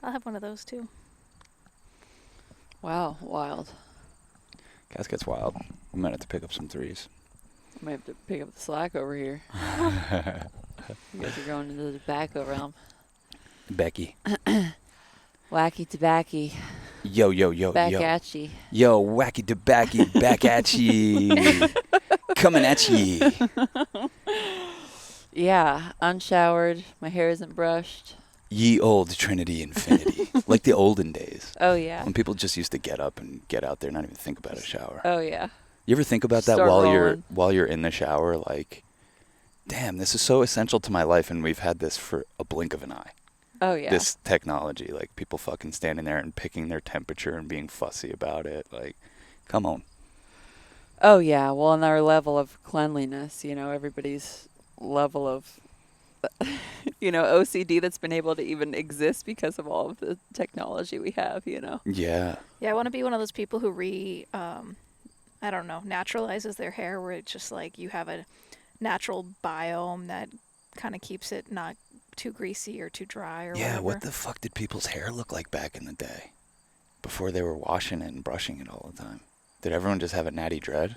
I'll have one of those too. Wow, wild. Gas gets wild. We might have to pick up some threes. I might have to pick up the slack over here. You guys are going into the tobacco realm. Becky. Wacky tobacco. Yo. Back at ye. Yo, wacky tobacco, back at ye. Coming at ye. Yeah, unshowered. My hair isn't brushed. Ye old Trinity Infinity. Like the olden days. Oh, yeah. When people just used to get up and get out there and not even think about a shower. Oh, yeah. You ever think about that Start while you're in the shower? Like, damn, this is so essential to my life, and we've had this for a blink of an eye. Oh, yeah. This technology, like people fucking standing there and picking their temperature and being fussy about it. Like, come on. Oh, yeah. Well, and our level of cleanliness, everybody's level of, OCD that's been able to even exist because of all of the technology we have, Yeah. Yeah, I want to be one of those people who naturalizes their hair, where it's just like you have a natural biome that kind of keeps it not too greasy or too dry or whatever. What the fuck did people's hair look like back in the day? Before they were washing it and brushing it all the time. Did everyone just have a natty dread?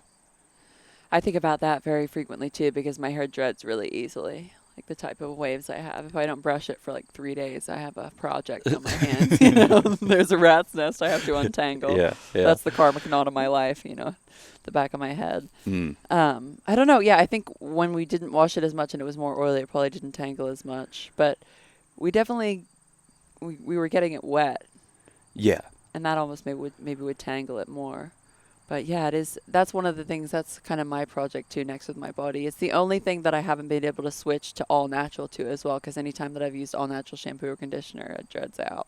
I think about that very frequently, too, because my hair dreads really easily. Like the type of waves I have. If I don't brush it for like 3 days, I have a project on my hands. There's a rat's nest I have to untangle. Yeah. That's the karmic knot of my life, the back of my head. Mm. I don't know. Yeah, I think when we didn't wash it as much and it was more oily, it probably didn't tangle as much. But we definitely, we were getting it wet. Yeah. And that almost maybe would tangle it more. But yeah, that's one of the things, that's kind of my project too, next with my body. It's the only thing that I haven't been able to switch to all natural to as well, because anytime that I've used all natural shampoo or conditioner, it dreads out.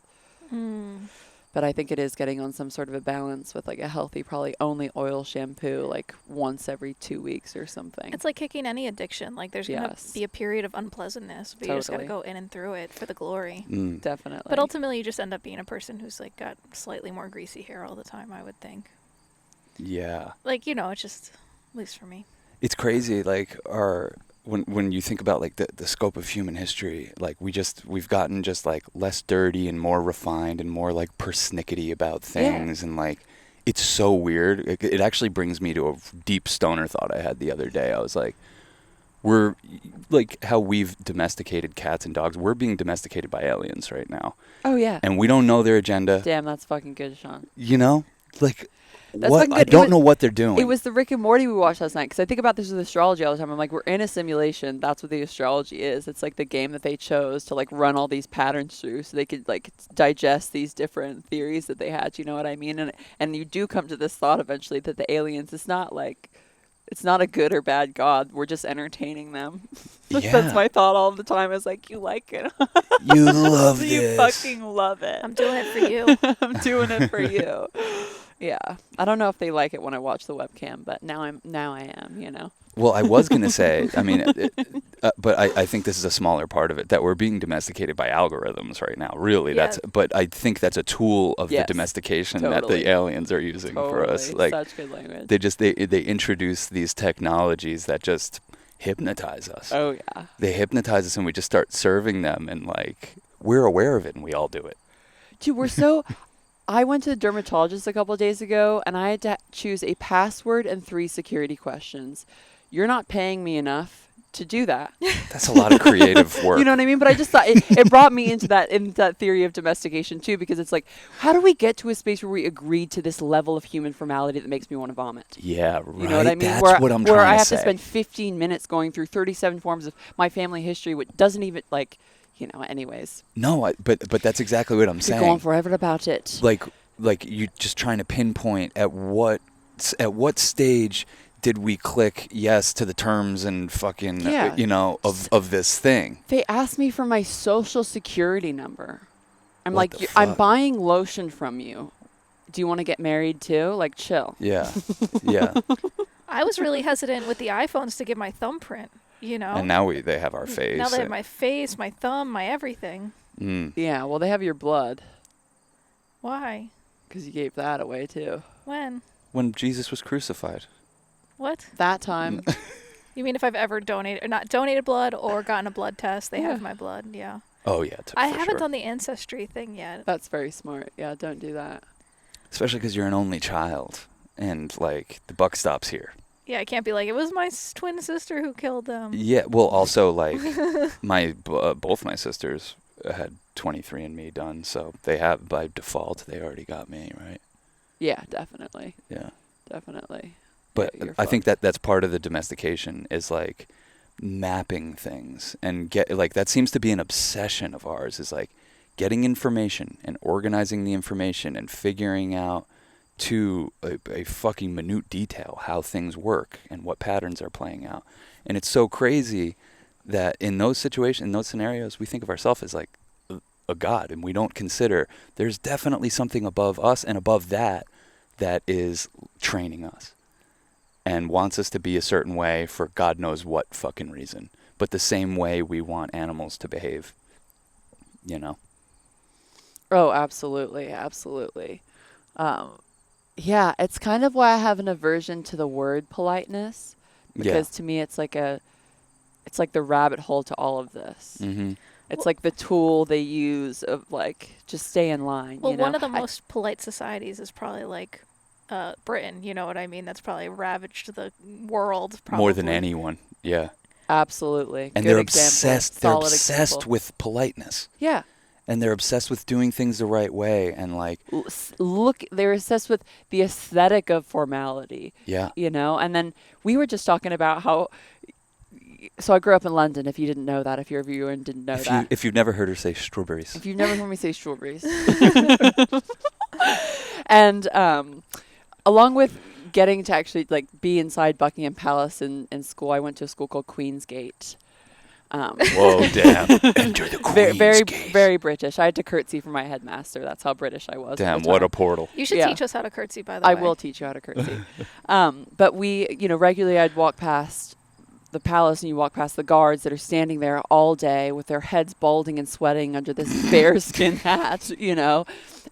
But I think it is getting on some sort of a balance with like a healthy, probably only oil shampoo like once every 2 weeks or something. It's like kicking any addiction. Like there's going to be a period of unpleasantness, but you just got to go in and through it for the glory. Definitely. But ultimately you just end up being a person who's like got slightly more greasy hair all the time, I would think. Yeah. Like, it's just, at least for me. It's crazy, like, when you think about, like, the scope of human history, like, we've gotten just, like, less dirty and more refined and more, like, persnickety about things. Yeah. And, like, it's so weird. It actually brings me to a deep stoner thought I had the other day. I was like, we're, like, how we've domesticated cats and dogs, we're being domesticated by aliens right now. Oh, yeah. And we don't know their agenda. Damn, that's fucking good, Sean. Like... What? I don't know what they're doing. It was the Rick and Morty we watched last night, because I think about this with astrology all the time. I'm like, we're in a simulation. That's what the astrology is. It's like the game that they chose to like run all these patterns through so they could like digest these different theories that they had. You know what I mean? And you do come to this thought eventually that the aliens, it's not a good or bad God. We're just entertaining them. Yeah. That's my thought all the time. Is like, you like it. You love this. You fucking love it. I'm doing it for you. I'm doing it for you. Yeah. I don't know if they like it when I watch the webcam, but now I am, Well, I was going to say, I mean, but I think this is a smaller part of it, that we're being domesticated by algorithms right now. Really, but I think that's a tool of the domestication that the aliens are using for us. Like, such good language. They introduce these technologies that just hypnotize us. Oh, yeah. They hypnotize us and we just start serving them, and like, we're aware of it and we all do it. Dude, we're so... I went to the dermatologist a couple of days ago, and I had to choose a password and 3 security questions. You're not paying me enough to do that. That's a lot of creative work. You know what I mean? But I just thought it brought me into that theory of domestication too, because it's like, how do we get to a space where we agreed to this level of human formality that makes me want to vomit? Yeah, right. You know what I mean? That's Where what I'm trying to say. Where I have to spend 15 minutes going through 37 forms of my family history, which doesn't even like... anyways. No, but that's exactly what I'm saying. You're going forever about it. Like you just trying to pinpoint at what stage did we click yes to the terms and fucking of this thing. They asked me for my social security number. I'm like, I'm buying lotion from you. Do you want to get married too? Like, chill. Yeah. Yeah. I was really hesitant with the iPhones to give my thumbprint. And now they have our face. Now they have my face, my thumb, my everything. Mm. Yeah, well, they have your blood. Why? Because you gave that away, too. When? When Jesus was crucified. What? That time. You mean if I've ever not donated blood or gotten a blood test, they have my blood, yeah. Oh yeah, I for haven't sure. done the ancestry thing yet. That's very smart. Yeah, don't do that. Especially because you're an only child, and like the buck stops here. Yeah, I can't be like, it was my twin sister who killed them. Yeah. Well, also like both my sisters had 23andMe done, so they have by default they already got me, right? Yeah, definitely. Yeah. Definitely. But Yeah, you're I think fucked. that's part of the domestication is like mapping things and get like that seems to be an obsession of ours is like getting information and organizing the information and figuring out to a fucking minute detail how things work and what patterns are playing out. And it's so crazy that in those situations, in those scenarios, we think of ourselves as like a god, and we don't consider there's definitely something above us and above that that is training us and wants us to be a certain way for God knows what fucking reason. But the same way we want animals to behave, you know? Oh, absolutely. Absolutely. Yeah, it's kind of why I have an aversion to the word politeness, because to me it's like the rabbit hole to all of this. Mm-hmm. It's like the tool they use of like just stay in line. Well, you know? one of the most polite societies is probably like Britain. You know what I mean? That's probably ravaged the world. Probably. More than anyone, yeah. Absolutely. And Good they're example. obsessed. They're Solid obsessed example. with politeness, Yeah. and they're obsessed with doing things the right way, and like, Look, they're obsessed with the aesthetic of formality. yeah, You know, and then we were just talking about how. So I grew up in London. If you didn't know that, if you're a viewer and didn't know that, if you've never heard her say strawberries, if you've never heard me say strawberries, and along with getting to actually like be inside Buckingham Palace in school, I went to a school called Queensgate. whoa, damn, enter the Queen's Very, Gate. very British. I had to curtsy for my headmaster. That's how British I was. at Damn, the what a time. portal. You should Yeah. teach us how to curtsy, by the way. I will teach you how to curtsy. But we, regularly I'd walk past the palace and you walk past the guards that are standing there all day with their heads balding and sweating under this bearskin hat,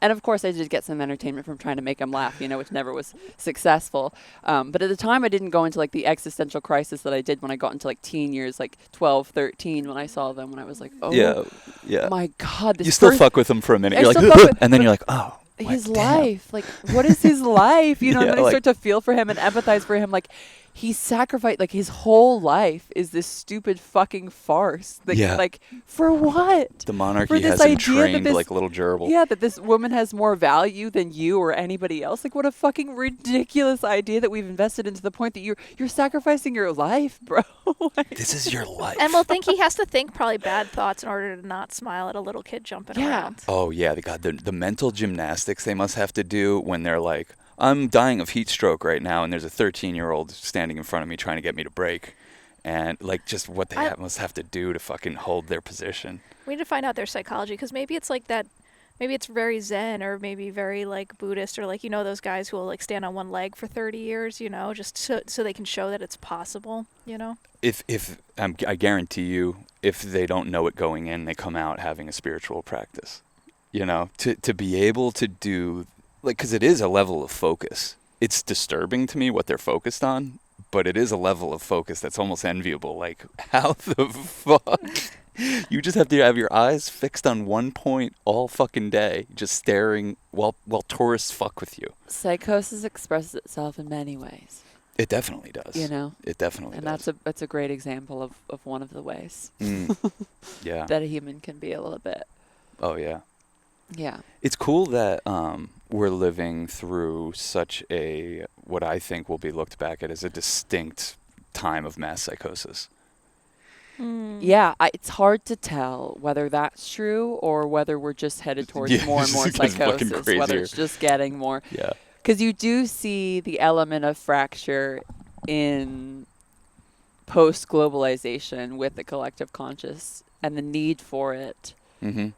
And of course I did get some entertainment from trying to make them laugh, which never was successful. But at the time I didn't go into like the existential crisis that I did when I got into like teen years, like 12, 13, when I saw them, when I was like, oh Yeah. my God. This You still person- fuck with them for a minute. I You're still like, fuck with- and then but you're like, oh. his damn. life, like what is his life, Yeah, and then I like- start to feel for him and empathize for him, like he sacrificed, like his whole life is this stupid fucking farce, like for what? The monarchy For this has him idea that trained this- like a little gerbil. Yeah, that this woman has more value than you or anybody else. Like what a fucking ridiculous idea that we've invested into the point that you're sacrificing your life, bro. Like- This is your life. And he has to think probably bad thoughts in order to not smile at a little kid jumping Yeah. around. Oh yeah, the mental gymnastics they must have to do when they're like, I'm dying of heat stroke right now, and there's a 13-year-old standing in front of me trying to get me to break, and like just what they must have to do to fucking hold their position. We need to find out their psychology, because maybe it's like that. Maybe it's very Zen, or maybe very like Buddhist, or like those guys who will like stand on one leg for 30 years, just so they can show that it's possible, If I guarantee you, if they don't know it going in, they come out having a spiritual practice. To be able to do. Like, because it is a level of focus. It's disturbing to me what they're focused on, but it is a level of focus that's almost enviable. Like, how the fuck? You just have to have your eyes fixed on one point all fucking day, just staring while tourists fuck with you. Psychosis expresses itself in many ways. It definitely does. It definitely And does. that's a great example of one of the ways Yeah. that a human can be a little bit. Oh, yeah. Yeah. It's cool that we're living through such a, what I think will be looked back at as a distinct time of mass psychosis. Yeah, it's hard to tell whether that's true or whether we're just headed towards Yeah, more and more it's just fucking psychosis, whether crazier. it's just getting more. Yeah. Because you do see the element of fracture in post-globalization with the collective conscious and the need for it. Mm-hmm.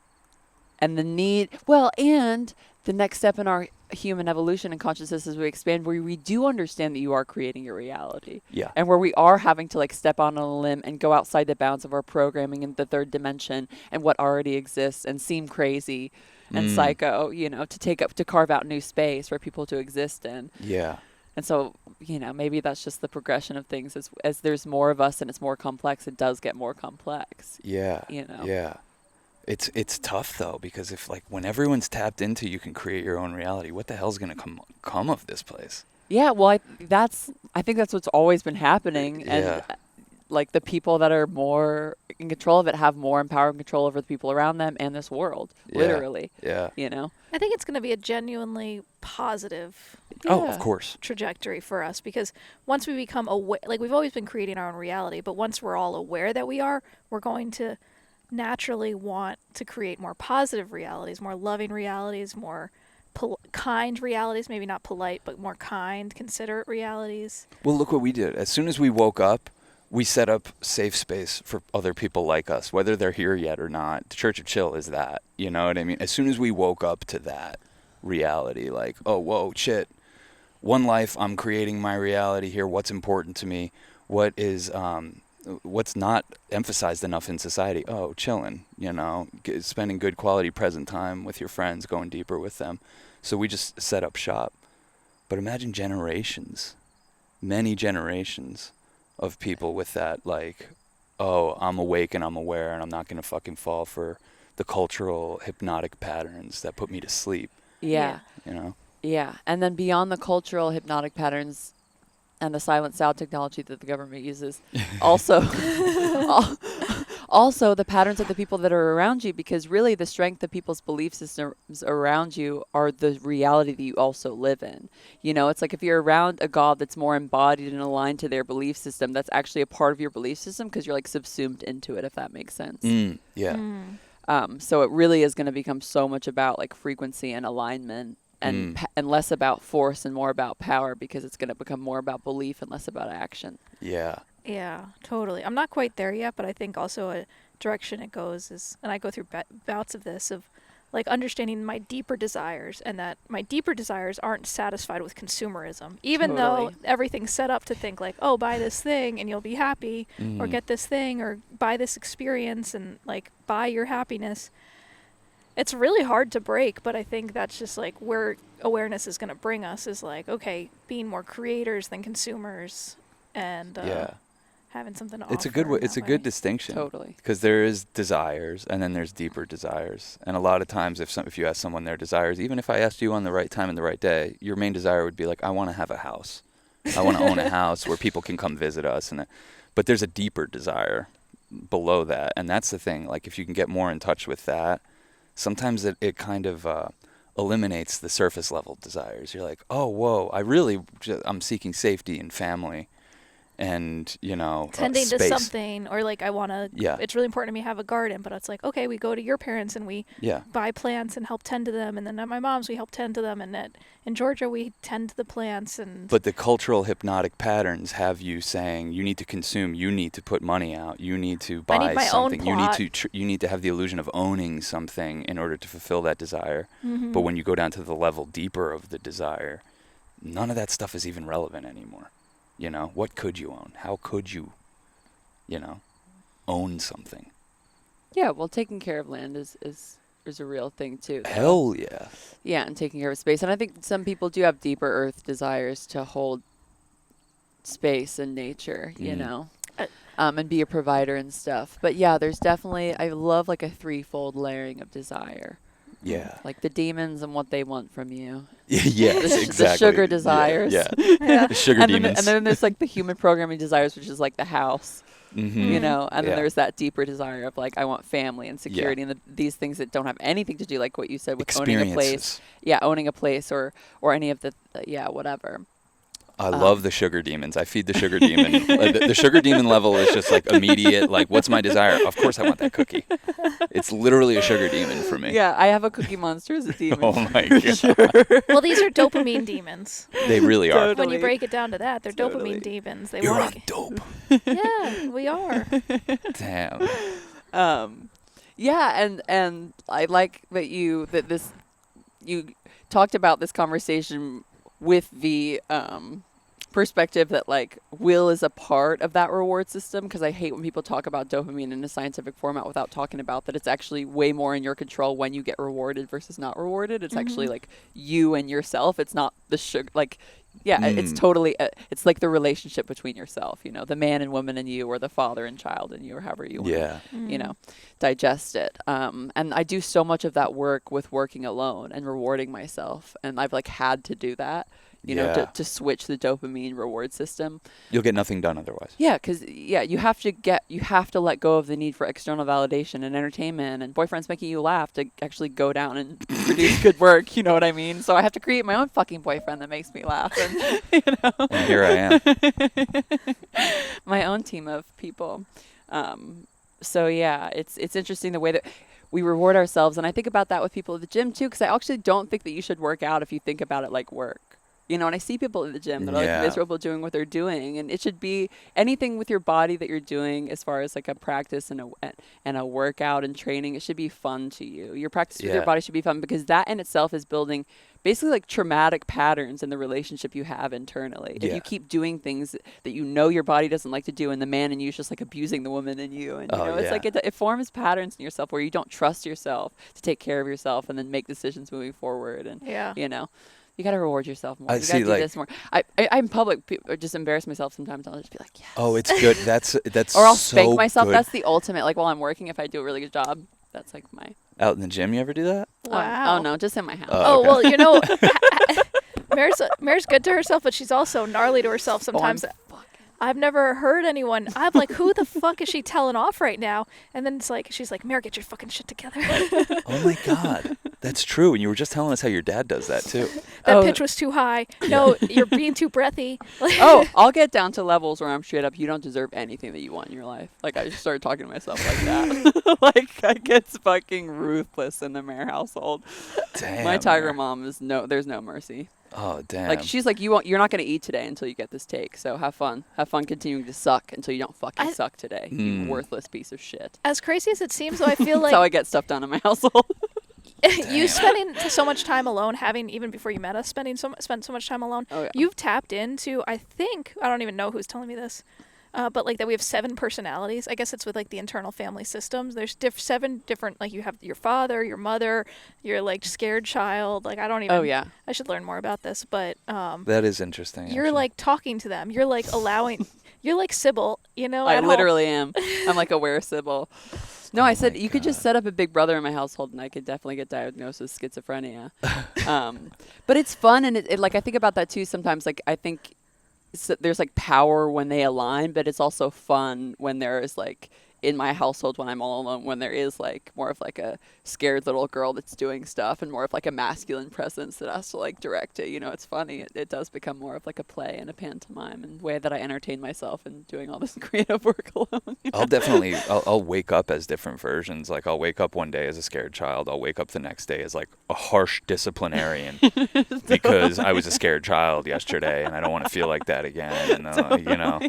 And and the next step in our human evolution and consciousness as we expand, where we do understand that you are creating your reality. Yeah. And where we are having to like step on a limb and go outside the bounds of our programming in the third dimension and what already exists and seem crazy and psycho, to carve out new space for people to exist in. Yeah. And so, maybe that's just the progression of things. As there's more of us and it's more complex, it does get more complex. Yeah. You know? Yeah. It's tough though, because if like when everyone's tapped into you can create your own reality, what the hell's gonna come of this place? Yeah, well, I think that's what's always been happening, and Yeah. like the people that are more in control of it have more power and control over the people around them and this world, Yeah. literally. Yeah. You know? I think it's going to be a genuinely positive Oh, Yeah. of course. trajectory for us, because once we become aware, like we've always been creating our own reality, but once we're all aware that we are, we're going to naturally want to create more positive realities, more loving realities, more kind realities, maybe not polite, but more kind, considerate realities. Well, look what we did. As soon as we woke up, we set up safe space for other people like us, whether they're here yet or not. The Church of Chill is that. You know what I mean? As soon as we woke up to that reality, like, oh, whoa, shit. One life, I'm creating my reality here. What's important to me? What's not emphasized enough in society? Oh, chilling, spending good quality present time with your friends, going deeper with them. So we just set up shop. But imagine generations, many generations of people with that, like, oh, I'm awake and I'm aware and I'm not going to fucking fall for the cultural hypnotic patterns that put me to sleep, Yeah. you know? Yeah. And then beyond the cultural hypnotic patterns and the silent sound technology that the government uses, also also the patterns of the people that are around you, because really the strength of people's belief systems around you are the reality that you also live in. You know, it's like if you're around a God that's more embodied and aligned to their belief system, that's actually a part of your belief system because you're like subsumed into it, if that makes sense. Yeah. So it really is going to become so much about like frequency and alignment, and and less about force and more about power, because it's going to become more about belief and less about action. Yeah. Yeah, totally. I'm not quite there yet, but I think also a direction it goes is, and I go through bouts of this, of like understanding my deeper desires, and that my deeper desires aren't satisfied with consumerism. Even though Totally. everything's set up to think like, oh, buy this thing and you'll be happy, or get this thing, or buy this experience and like buy your happiness. It's really hard to break, but I think that's just like where awareness is going to bring us, is like, okay, being more creators than consumers, and having something to offer. It's a good distinction. Totally. Because there is desires and then there's deeper desires. And a lot of times if you ask someone their desires, even if I asked you on the right time and the right day, your main desire would be like, I want to have a house. I want to own a house where people can come visit us. But there's a deeper desire below that. And that's the thing. Like if you can get more in touch with that, sometimes it kind of eliminates the surface level desires. You're like, oh, whoa, I'm seeking safety and family. And tending to space. something, or like I want to, it's really important to me to have a garden, but it's like, okay, we go to your parents and we buy plants and help tend to them, and then at my mom's we help tend to them, and in Georgia we tend to the plants. But the cultural hypnotic patterns have you saying you need to consume, you need to put money out, you need to buy I need my something, own plot. you need to have the illusion of owning something in order to fulfill that desire. Mm-hmm. But when you go down to the level deeper of the desire, none of that stuff is even relevant anymore. What could you own? How could you, own something? Yeah, well, taking care of land is a real thing too, though. Hell yeah. Yeah, and taking care of space. And I think some people do have deeper earth desires to hold space and nature, and be a provider and stuff. But yeah, there's definitely, I love like a threefold layering of desire. Yeah. Like the demons and what they want from you. Yes, exactly. The sugar desires. Yeah. Yeah. The sugar demons. And then there's like the human programming desires, which is like the house, Mm-hmm. and then there's that deeper desire of like, I want family and security and these things that don't have anything to do, like what you said, with owning a place. Yeah, owning a place or any of the, whatever. I love the sugar demons. I feed the sugar demon. The sugar demon level is just like immediate, like, what's my desire? Of course I want that cookie. It's literally a sugar demon for me. Yeah, I have a Cookie Monster as a demon. Oh my God. Sure. Well, these are dopamine demons. They really are. When you break it down to that, they're dopamine demons. You're on dope. Yeah, we are. Damn. Yeah, and I like that you talked about this conversation with the perspective that like will is a part of that reward system, because I hate when people talk about dopamine in a scientific format without talking about that it's actually way more in your control when you get rewarded versus not rewarded. It's actually like you and yourself. It's not the sugar, like, yeah, it's totally, it's like the relationship between yourself, you know, the man and woman in you, or the father and child in you, or however you want to, you know, digest it. And I do so much of that work with working alone and rewarding myself. And I've like had to do that, you know, to switch the dopamine reward system. You'll get nothing done otherwise. Yeah, because you have to let go of the need for external validation and entertainment and boyfriends making you laugh to actually go down and produce good work. You know what I mean? So I have to create my own fucking boyfriend that makes me laugh. And, you know, And here I am. my own team of people. So yeah, it's interesting the way that we reward ourselves, and I think about that with people at the gym too, because I actually don't think that you should work out if you think about it like work. You know, and I see people at the gym that are like miserable doing what they're doing, and it should be anything with your body that you're doing as far as like a practice and a workout and training. It should be fun to you. Your practice with your body should be fun, because that in itself is building basically like traumatic patterns in the relationship you have internally. If you keep doing things that you know your body doesn't like to do, and the man in you is just like abusing the woman in you, and you know, it's like it forms patterns in yourself where you don't trust yourself to take care of yourself and then make decisions moving forward. And you know, you got to reward yourself more. You got to do this more. I'm in public, just embarrass myself sometimes. I'll just be like, yes. Oh, it's good. That's or I'll so spank myself. good. That's the ultimate. Like while I'm working, if I do a really good job, that's like my. Out in the gym, you ever do that? Wow. Oh no, just in my house. Oh, well, you know, Mare's good to herself, but she's also gnarly to herself sometimes. I've never heard anyone. I'm like, who the fuck is she telling off right now? And then it's like, she's like, Mare, get your fucking shit together. Oh my God, that's true. And you were just telling us how your dad does that too. That pitch was too high. No, you're being too breathy. Oh, I'll get down to levels where I'm straight up, you don't deserve anything that you want in your life. Like I just started talking to myself like that. Like I get fucking ruthless in the Mare household. Damn. My tiger mom is there's no mercy. Oh damn. Like she's like, you're not going to eat today until you get this take. So have fun continuing to suck until you don't fucking suck today. You worthless piece of shit. As crazy as it seems, though, I feel like that's how I get stuff done in my household. you spending so much time alone, having even before you met us, spent so much time alone. Oh, yeah. You've tapped into, I don't even know who's telling me this. But like that we have 7 personalities. I guess it's with like the internal family systems. There's 7 different, like you have your father, your mother, your like scared child. Like I don't even. Oh yeah. I should learn more about this, but that is interesting. You're actually. like talking to them. You're like allowing. You're like Sybil, you know. I literally am. I'm like a were Sybil. No, I said you could just set up a big brother in my household, and I could definitely get diagnosed with schizophrenia. But it's fun, and it like I think about that too sometimes. Like I think. So there's like power when they align, but it's also fun when there is like in my household when I'm all alone, when there is like more of like a scared little girl that's doing stuff and more of like a masculine presence that has to like direct it. You know, it's funny. It does become more of like a play and a pantomime and way that I entertain myself and doing all this creative work alone. You know? I'll wake up as different versions. Like I'll wake up one day as a scared child. I'll wake up the next day as like a harsh disciplinarian because I was a scared child yesterday and I don't want to feel like that again. And you know,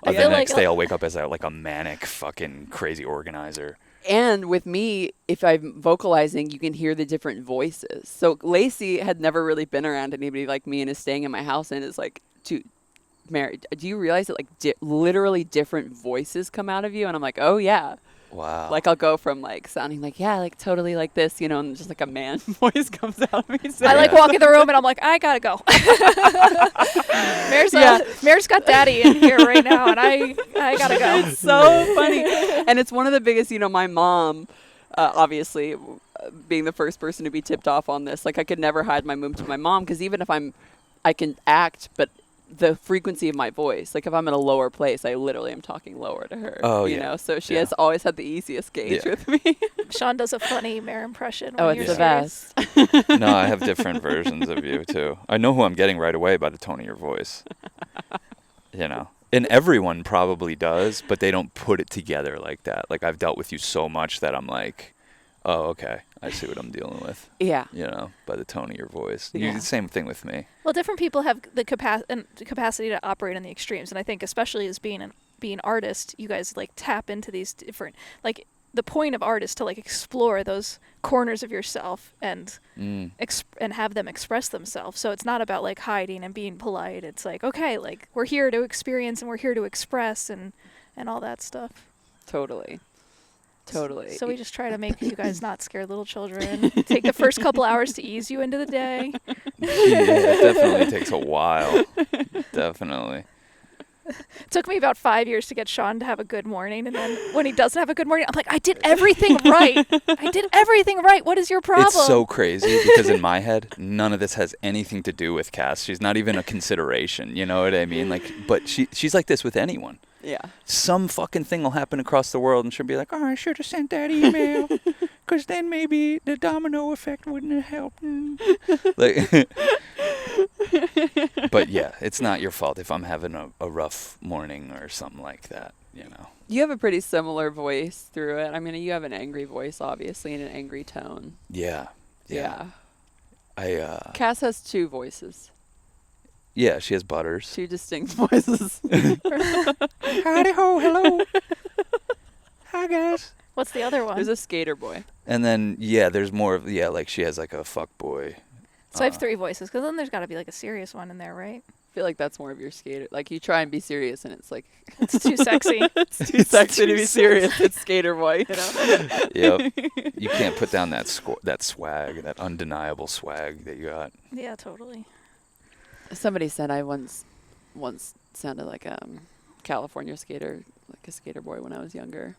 the next day I'll wake up as like a manic fucking crazy organizer. And with me, if I'm vocalizing, you can hear the different voices. So Lacey had never really been around anybody like me and is staying in my house and is like, Mary, do you realize that like literally different voices come out of you? And I'm like, oh yeah. Wow. Like I'll go from like sounding like, yeah, like totally like this, you know, and just like a man voice comes out of me. So I like walk in the room and I'm like, I gotta go. Mare's got daddy in here right now and I gotta go. It's so funny. And it's one of the biggest, you know, my mom, obviously being the first person to be tipped off on this, like I could never hide my mood to my mom because even if I can act, but the frequency of my voice, like if I'm in a lower place, I literally am talking lower to her. Oh, you know, so she has always had the easiest gauge with me. Sean does a funny Mare impression. Oh, it's the best. No, I have different versions of you too. I know who I'm getting right away by the tone of your voice. You know, and everyone probably does, but they don't put it together like that. Like I've dealt with you so much that I'm like, oh, okay, I see what I'm dealing with. Yeah. You know, by the tone of your voice. Yeah. The same thing with me. Well, different people have the capacity to operate in the extremes, and I think especially as being artists, you guys like tap into these different, like the point of art is to like explore those corners of yourself and and have them express themselves. So it's not about like hiding and being polite. It's like, okay, like we're here to experience and we're here to express and all that stuff. Totally. So we just try to make you guys not scare little children. Take the first couple hours to ease you into the day. It definitely takes a while. Definitely. It took me about 5 years to get Sean to have a good morning, and then when he doesn't have a good morning, I'm like, I did everything right. I did everything right. What is your problem? It's so crazy because in my head, none of this has anything to do with Cass. She's not even a consideration. You know what I mean? Like, but she's like this with anyone. Yeah. Some fucking thing will happen across the world, and she'll be like, "Oh, I should have sent that email, because then maybe the domino effect wouldn't have helped." Like, but yeah, it's not your fault if I'm having a rough morning or something like that. You know. You have a pretty similar voice through it. I mean, you have an angry voice, obviously, and an angry tone. Yeah. Cass has two voices. Yeah, she has Butters. Two distinct voices. Howdy ho, hello. Hi guys. What's the other one? There's a skater boy. And then there's more of like she has like a fuck boy. So I have three voices, because then there's got to be like a serious one in there, right? I feel like that's more of your skater. Like you try and be serious, and it's like it's too sexy. It's too sexy to be serious. It's skater boy, you know. Yep. You can't put down that swag, that undeniable swag that you got. Yeah, totally. Somebody said I once sounded like a California skater, like a skater boy when I was younger,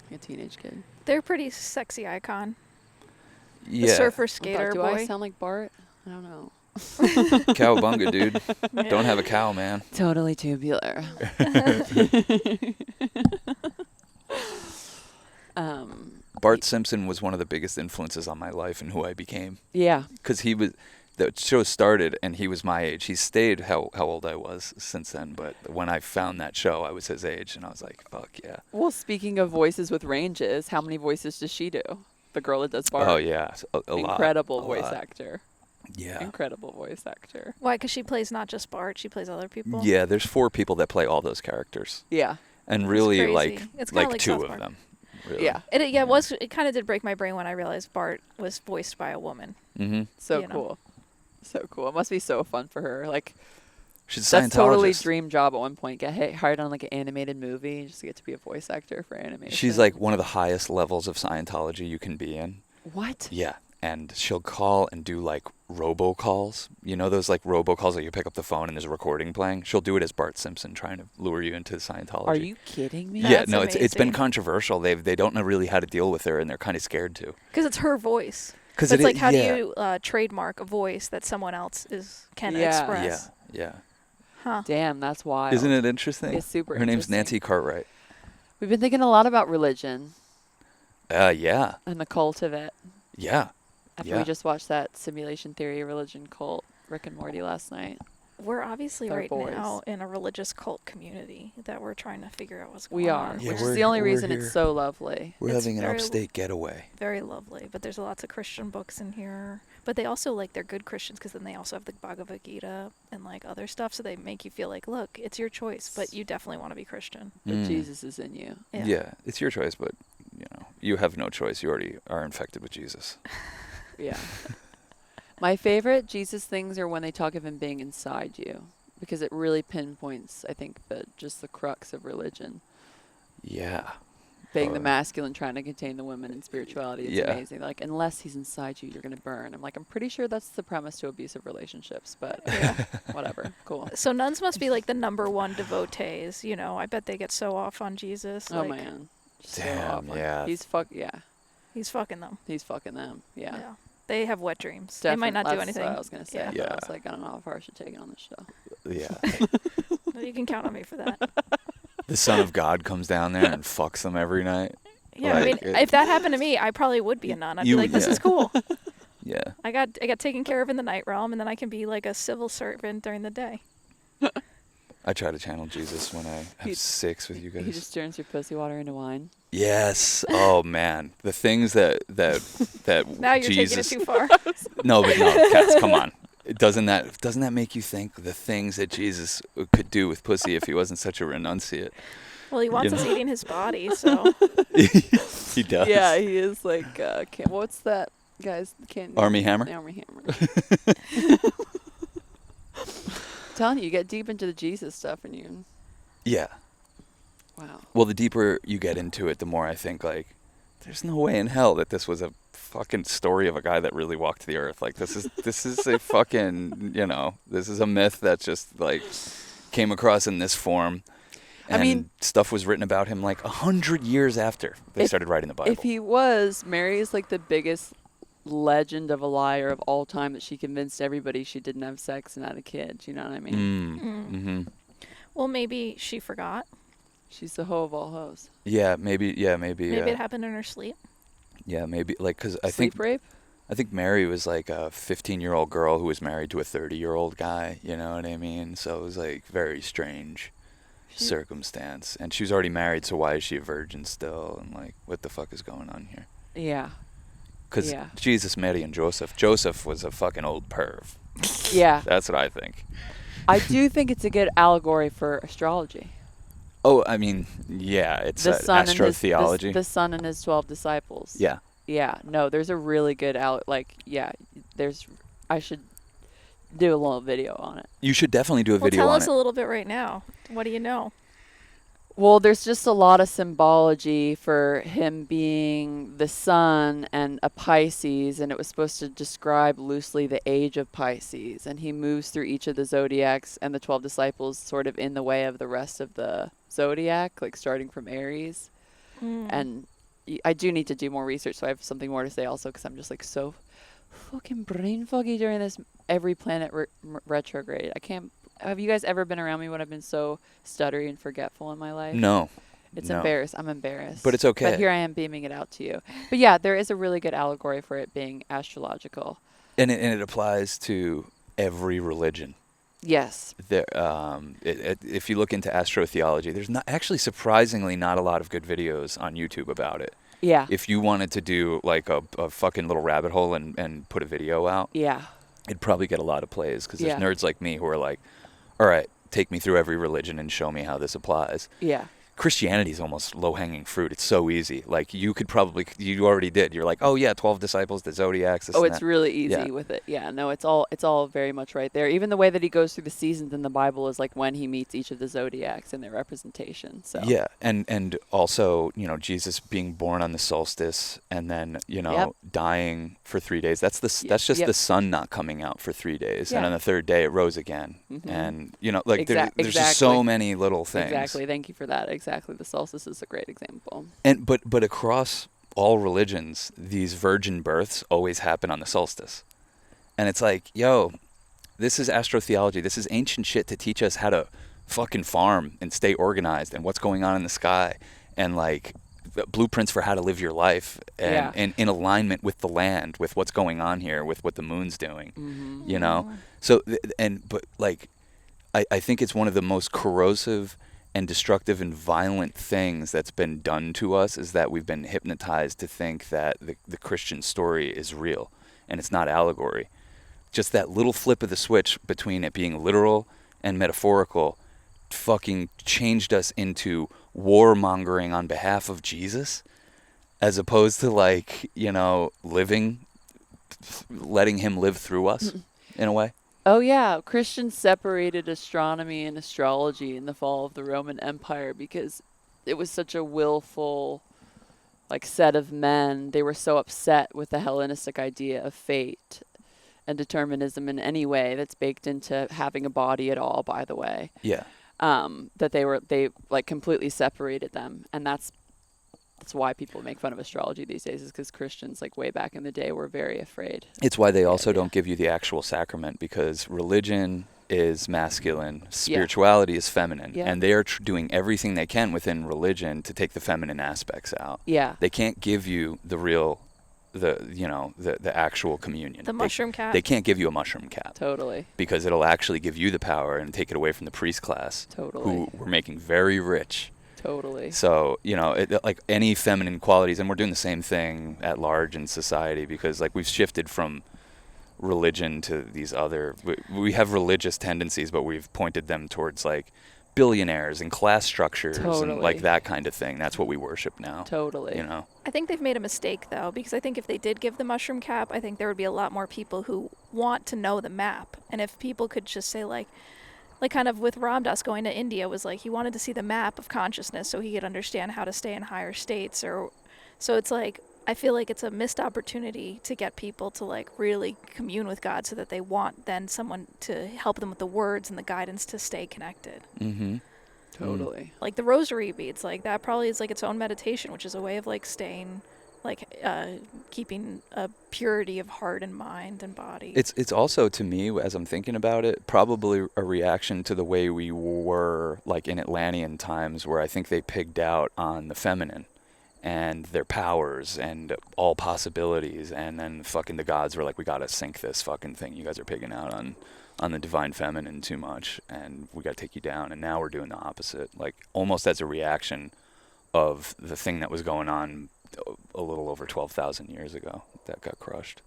like a teenage kid. They're a pretty sexy icon. Yeah. The surfer skater Do boy. I sound like Bart? I don't know. Cowabunga, dude. Yeah. Don't have a cow, man. Totally tubular. Bart Simpson was one of the biggest influences on my life and who I became. Yeah. Because the show started and he was my age. He stayed how old I was since then. But when I found that show, I was his age, and I was like, fuck yeah. Well, speaking of voices with ranges, how many voices does she do? The girl that does Bart. Oh, yeah. A lot. Incredible A voice lot. actor. Yeah. Incredible voice actor. Why? Because she plays not just Bart, she plays other people? Yeah, there's 4 people that play all those characters. Yeah. And That's really, crazy. like It's kinda like 2 South of Park. them. Really. Yeah. It kind of did break my brain when I realized Bart was voiced by a woman. Mm-hmm. So You know. cool. So cool. It must be so fun for her. Like, She's a Scientologist. that's totally dream job at one point. Get hired on like an animated movie just to get to be a voice actor for animation. She's like one of the highest levels of Scientology you can be in. What? Yeah. And she'll call and do like robocalls. You know those like robocalls that you pick up the phone and there's a recording playing? She'll do it as Bart Simpson trying to lure you into Scientology. Are you kidding me? Yeah, That's no, it's been amazing. controversial. They don't know really how to deal with her, and they're kind of scared to. Because it's her voice. Because It's like, how do you trademark a voice that someone else can Yeah. express? Yeah. Huh. Damn, that's wild. Isn't it interesting? It's super Her name's interesting. Nancy Cartwright. We've been thinking a lot about religion Yeah. and the cult of it. Yeah. After Yeah. we just watched that simulation theory religion cult, Rick and Morty, last night. We're obviously Our right boys. now in a religious cult community that we're trying to figure out what's We going are, on. Yeah, which we're- is the only we're reason here. it's so lovely. We're It's having an very upstate getaway. Very lovely, but there's lots of Christian books in here. But they also they're good Christians because then they also have the Bhagavad Gita and like other stuff, so they make you feel like, look, it's your choice, but you definitely want to be Christian. But Mm. Jesus is in you. Yeah, it's your choice, but you have no choice. You already are infected with Jesus. Yeah. My favorite Jesus things are when they talk of him being inside you, because it really pinpoints, I think, just the crux of religion. Yeah. Being the masculine, trying to contain the women, and spirituality. It's Yeah. amazing. Like, unless he's inside you, you're going to burn. I'm like, I'm pretty sure that's the premise to abusive relationships, but whatever. Cool. So nuns must be like the #1 devotees. I bet they get so off on Jesus. Oh, like, man. So Damn, awful. yeah. He's fucking them. He's fucking them. Yeah. Yeah. They have wet dreams. They might not do That's anything. what I was going to say. Yeah. But I Yeah. was like, I don't know if I should take it on the show. Yeah. You can count on me for that. The Son of God comes down there and fucks them every night. Yeah, I mean, if that happened to me, I probably would be a nun. I'd be like, this is cool. Yeah. I got taken care of in the night realm, and then I can be like a civil servant during the day. I try to channel Jesus when I have sex with you guys. He just turns your pussy water into wine. Yes. Oh man, the things that Now you're Jesus. taking it too far. No, but no, Cats, come on. Doesn't that make you think the things that Jesus could do with pussy if he wasn't such a renunciate? Well, he wants us eating his body, so. He does. Yeah, he is like, what's that guy's candy? Army Hammer? Army Hammer. Telling you get deep into the Jesus stuff and you. Yeah. Wow. Well, the deeper you get into it, the more I think, like, there's no way in hell that this was a fucking story of a guy that really walked the earth. Like, this is a fucking, this is a myth that just, like, came across in this form. And I mean, stuff was written about him, like, 100 years after they started writing the Bible. If he was, Mary is, like, the biggest legend of a liar of all time, that she convinced everybody she didn't have sex and had a kid. You know what I mean? Mm-hmm. Well, maybe she forgot. She's the hoe of all hoes. Yeah, maybe. Maybe it happened in her sleep. Yeah, maybe, like, because Sleep rape? I think Mary was like a 15-year-old girl who was married to a 30-year-old guy. You know what I mean? So it was like very strange circumstance. And she was already married, so why is she a virgin still? And like, what the fuck is going on here? Yeah. Because Jesus, Mary, and Joseph. Joseph was a fucking old perv. Yeah. That's what I think. I do think it's a good allegory for astrology. Oh, I mean, yeah, it's astrotheology. The son and his 12 disciples. Yeah. Yeah. No, there's a really good I should do a little video on it. You should definitely do a video on it. Well, tell us a little bit right now. What do you know? Well, there's just a lot of symbology for him being the sun and a Pisces, and it was supposed to describe loosely the age of Pisces. And he moves through each of the zodiacs and the 12 disciples sort of in the way of the rest of the zodiac, like starting from Aries. And I do need to do more research, so I have something more to say also, because I'm just like so fucking brain foggy during this every planet retrograde. I can't. Have you guys ever been around me when I've been so stuttery and forgetful in my life? No. It's embarrassed. I'm embarrassed. But it's okay. But here I am beaming it out to you. But yeah, there is a really good allegory for it being astrological. And it applies to every religion. Yes. There, if you look into astrotheology, there's not actually surprisingly not a lot of good videos on YouTube about it. Yeah. If you wanted to do like a fucking little rabbit hole and put a video out, yeah, it'd probably get a lot of plays, because there's Yeah. nerds like me who are like, all right, take me through every religion and show me how this applies. Yeah. Christianity is almost low-hanging fruit. It's so easy. Like, you already did. You're like, oh yeah, 12 disciples, the zodiacs. This Oh, and it's that. really easy Yeah. with it. Yeah, no, it's all very much right there. Even the way that he goes through the seasons in the Bible is like when he meets each of the zodiacs and their representation. So Yeah, and also, Jesus being born on the solstice and then, Yep. dying for 3 days. That's just Yep. the sun not coming out for 3 days. And Yeah. on the third day it rose again. Mhm. And, there's just Exactly. so many little things. Exactly. Thank you for that. Exactly. The solstice is a great example. And but across all religions, these virgin births always happen on the solstice. And it's like, yo, this is astrotheology. This is ancient shit to teach us how to fucking farm and stay organized and what's going on in the sky, and like blueprints for how to live your life, and in alignment with the land, with what's going on here, with what the moon's doing. Mm-hmm. So I think it's one of the most corrosive and destructive and violent things that's been done to us, is that we've been hypnotized to think that the Christian story is real and it's not allegory. Just that little flip of the switch between it being literal and metaphorical fucking changed us into warmongering on behalf of Jesus, as opposed to letting him live through us in a way. Oh, yeah. Christians separated astronomy and astrology in the fall of the Roman Empire because it was such a willful, set of men. They were so upset with the Hellenistic idea of fate and determinism in any way that's baked into having a body at all, by the way. Yeah. That they completely separated them. And that's why people make fun of astrology these days, is because Christians, way back in the day, were very afraid. It's why they also don't give you the actual sacrament, because religion is masculine, spirituality is feminine, and they are doing everything they can within religion to take the feminine aspects out. Yeah. They can't give you the real, the actual communion. The mushroom cap. They can't give you a mushroom cap. Totally. Because it'll actually give you the power and take it away from the priest class. Totally. Who were making very rich. Totally. So, like any feminine qualities, and we're doing the same thing at large in society, because we've shifted from religion to these other, we have religious tendencies, but we've pointed them towards billionaires and class structures and Totally. like that kind of thing. That's what we worship now. Totally. You know. I think they've made a mistake though, because I think if they did give the mushroom cap, I think there would be a lot more people who want to know the map. And if people could just say like kind of with Ram Dass going to India was like he wanted to see the map of consciousness so he could understand how to stay in higher states, or so it's like I feel like it's a missed opportunity to get people to like really commune with God so that they want then someone to help them with the words and the guidance to stay connected. Mm-hmm. Totally. Like the rosary beads, like that probably is like its own meditation, which is a way of like staying, like keeping a purity of heart and mind and body. It's also, to me, as I'm thinking about it, probably a reaction to the way we were like in Atlantean times, where I think they pigged out on the feminine and their powers and all possibilities, and then fucking the gods were like, we gotta sink this fucking thing. You guys are pigging out on the divine feminine too much, and we gotta take you down. And now we're doing the opposite, like almost as a reaction of the thing that was going on a little over 12,000 years ago that got crushed.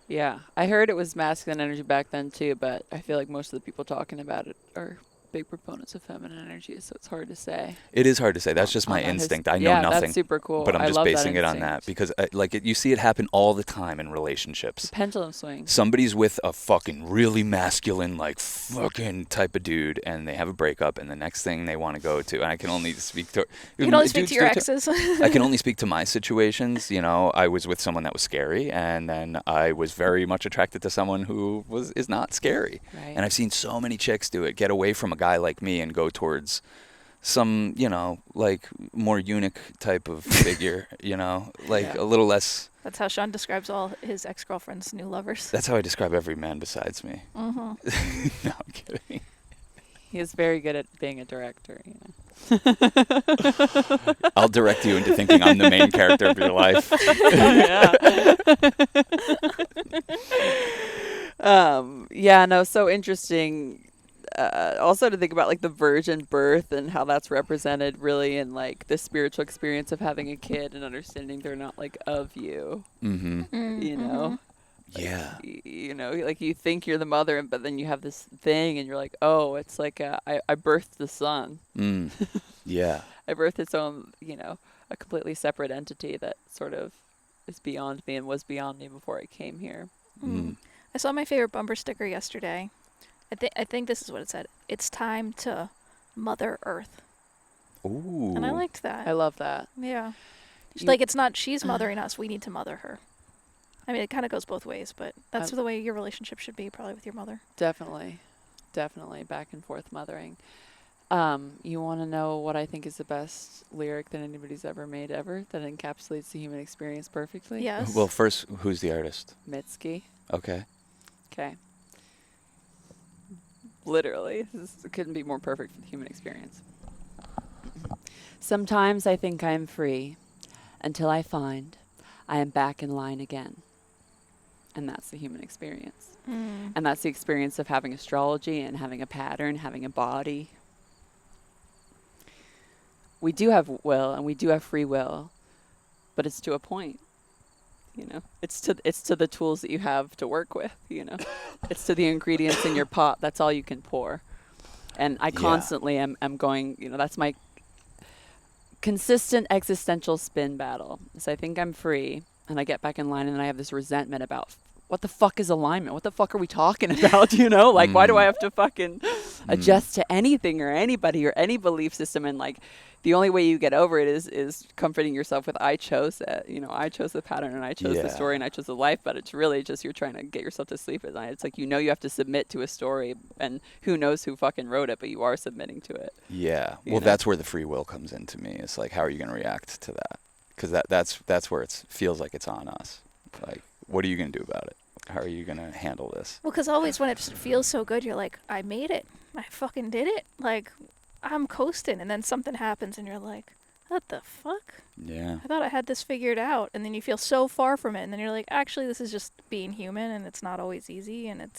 Yeah. I heard it was masculine energy back then too, but I feel like most of the people talking about it are big proponents of feminine energy, so it's hard to say. It is hard to say. That's just my instinct. I know yeah, nothing. That's super cool. But I'm I just love basing that it on that instinct. because you see it happen all the time in relationships. Pendulum swing. Somebody's with a fucking really masculine, like fucking type of dude, and they have a breakup, and the next thing they want to go to, and I can only speak to. You can only speak dudes to your do it exes. I can only speak to my situations. You know, I was with someone that was scary, and then I was very much attracted to someone who is not scary. Right. And I've seen so many chicks do it, get away from a guy like me and go towards some, you know, like more eunuch type of figure, you know, like Yeah. a little less. That's how Sean describes all his ex-girlfriend's new lovers. That's how I describe every man besides me. Mm-hmm. No, I'm kidding. He is very good at being a director, you know. I'll direct you into thinking I'm the main character of your life. Yeah, no, so interesting. Also to think about like the virgin birth and how that's represented really in like the spiritual experience of having a kid and understanding they're not like of you, Mm-hmm. you know? Yeah. You know, like you think you're the mother, but then you have this thing and you're like, oh, it's like I birthed the son. Mm. Yeah. I birthed its own, you know, a completely separate entity that sort of is beyond me and was beyond me before I came here. Mm. I saw my favorite bumper sticker yesterday. I think this is what it said. It's time to Mother Earth. Ooh. And I liked that. I love that. Yeah. You- Like, it's not she's mothering us. We need to mother her. I mean, it kind of goes both ways, but that's I- the way your relationship should be, probably with your mother. Definitely back and forth mothering. You want to know what I think is the best lyric that anybody's ever made ever that encapsulates the human experience perfectly? Yes. Well, first, who's the artist? Mitski. Okay. Okay. Literally, it couldn't be more perfect for the human experience. Sometimes I think I am free until I find I am back in line again. And that's the human experience. Mm. And that's the experience of having astrology and having a pattern, having a body. We do have will and we do have free will, but it's to a point. You know, it's to the tools that you have to work with, you know. It's to the ingredients in your pot. That's all you can pour. And I constantly am going, you know, that's my consistent existential spin battle. So I think I'm free and I get back in line and then I have this resentment about what the fuck is alignment? What the fuck are we talking about? You know, like why do I have to fucking adjust to anything or anybody or any belief system? And like the only way you get over it is comforting yourself with I chose it. You know, I chose the pattern and I chose the story and I chose the life, but it's really just you're trying to get yourself to sleep at night. It's like, you know, you have to submit to a story and who knows who fucking wrote it, but you are submitting to it. Yeah. You Well, know? that's where the free will comes into me. It's like, how are you going to react to that? Because that's where it feels like it's on us. Like, what are you going to do about it? How are you going to handle this? Well, because always when it just feels so good, you're like, I made it. I fucking did it. Like, I'm coasting. And then something happens and you're like, what the fuck? Yeah. I thought I had this figured out. And then you feel so far from it. And then you're like, actually, this is just being human and it's not always easy and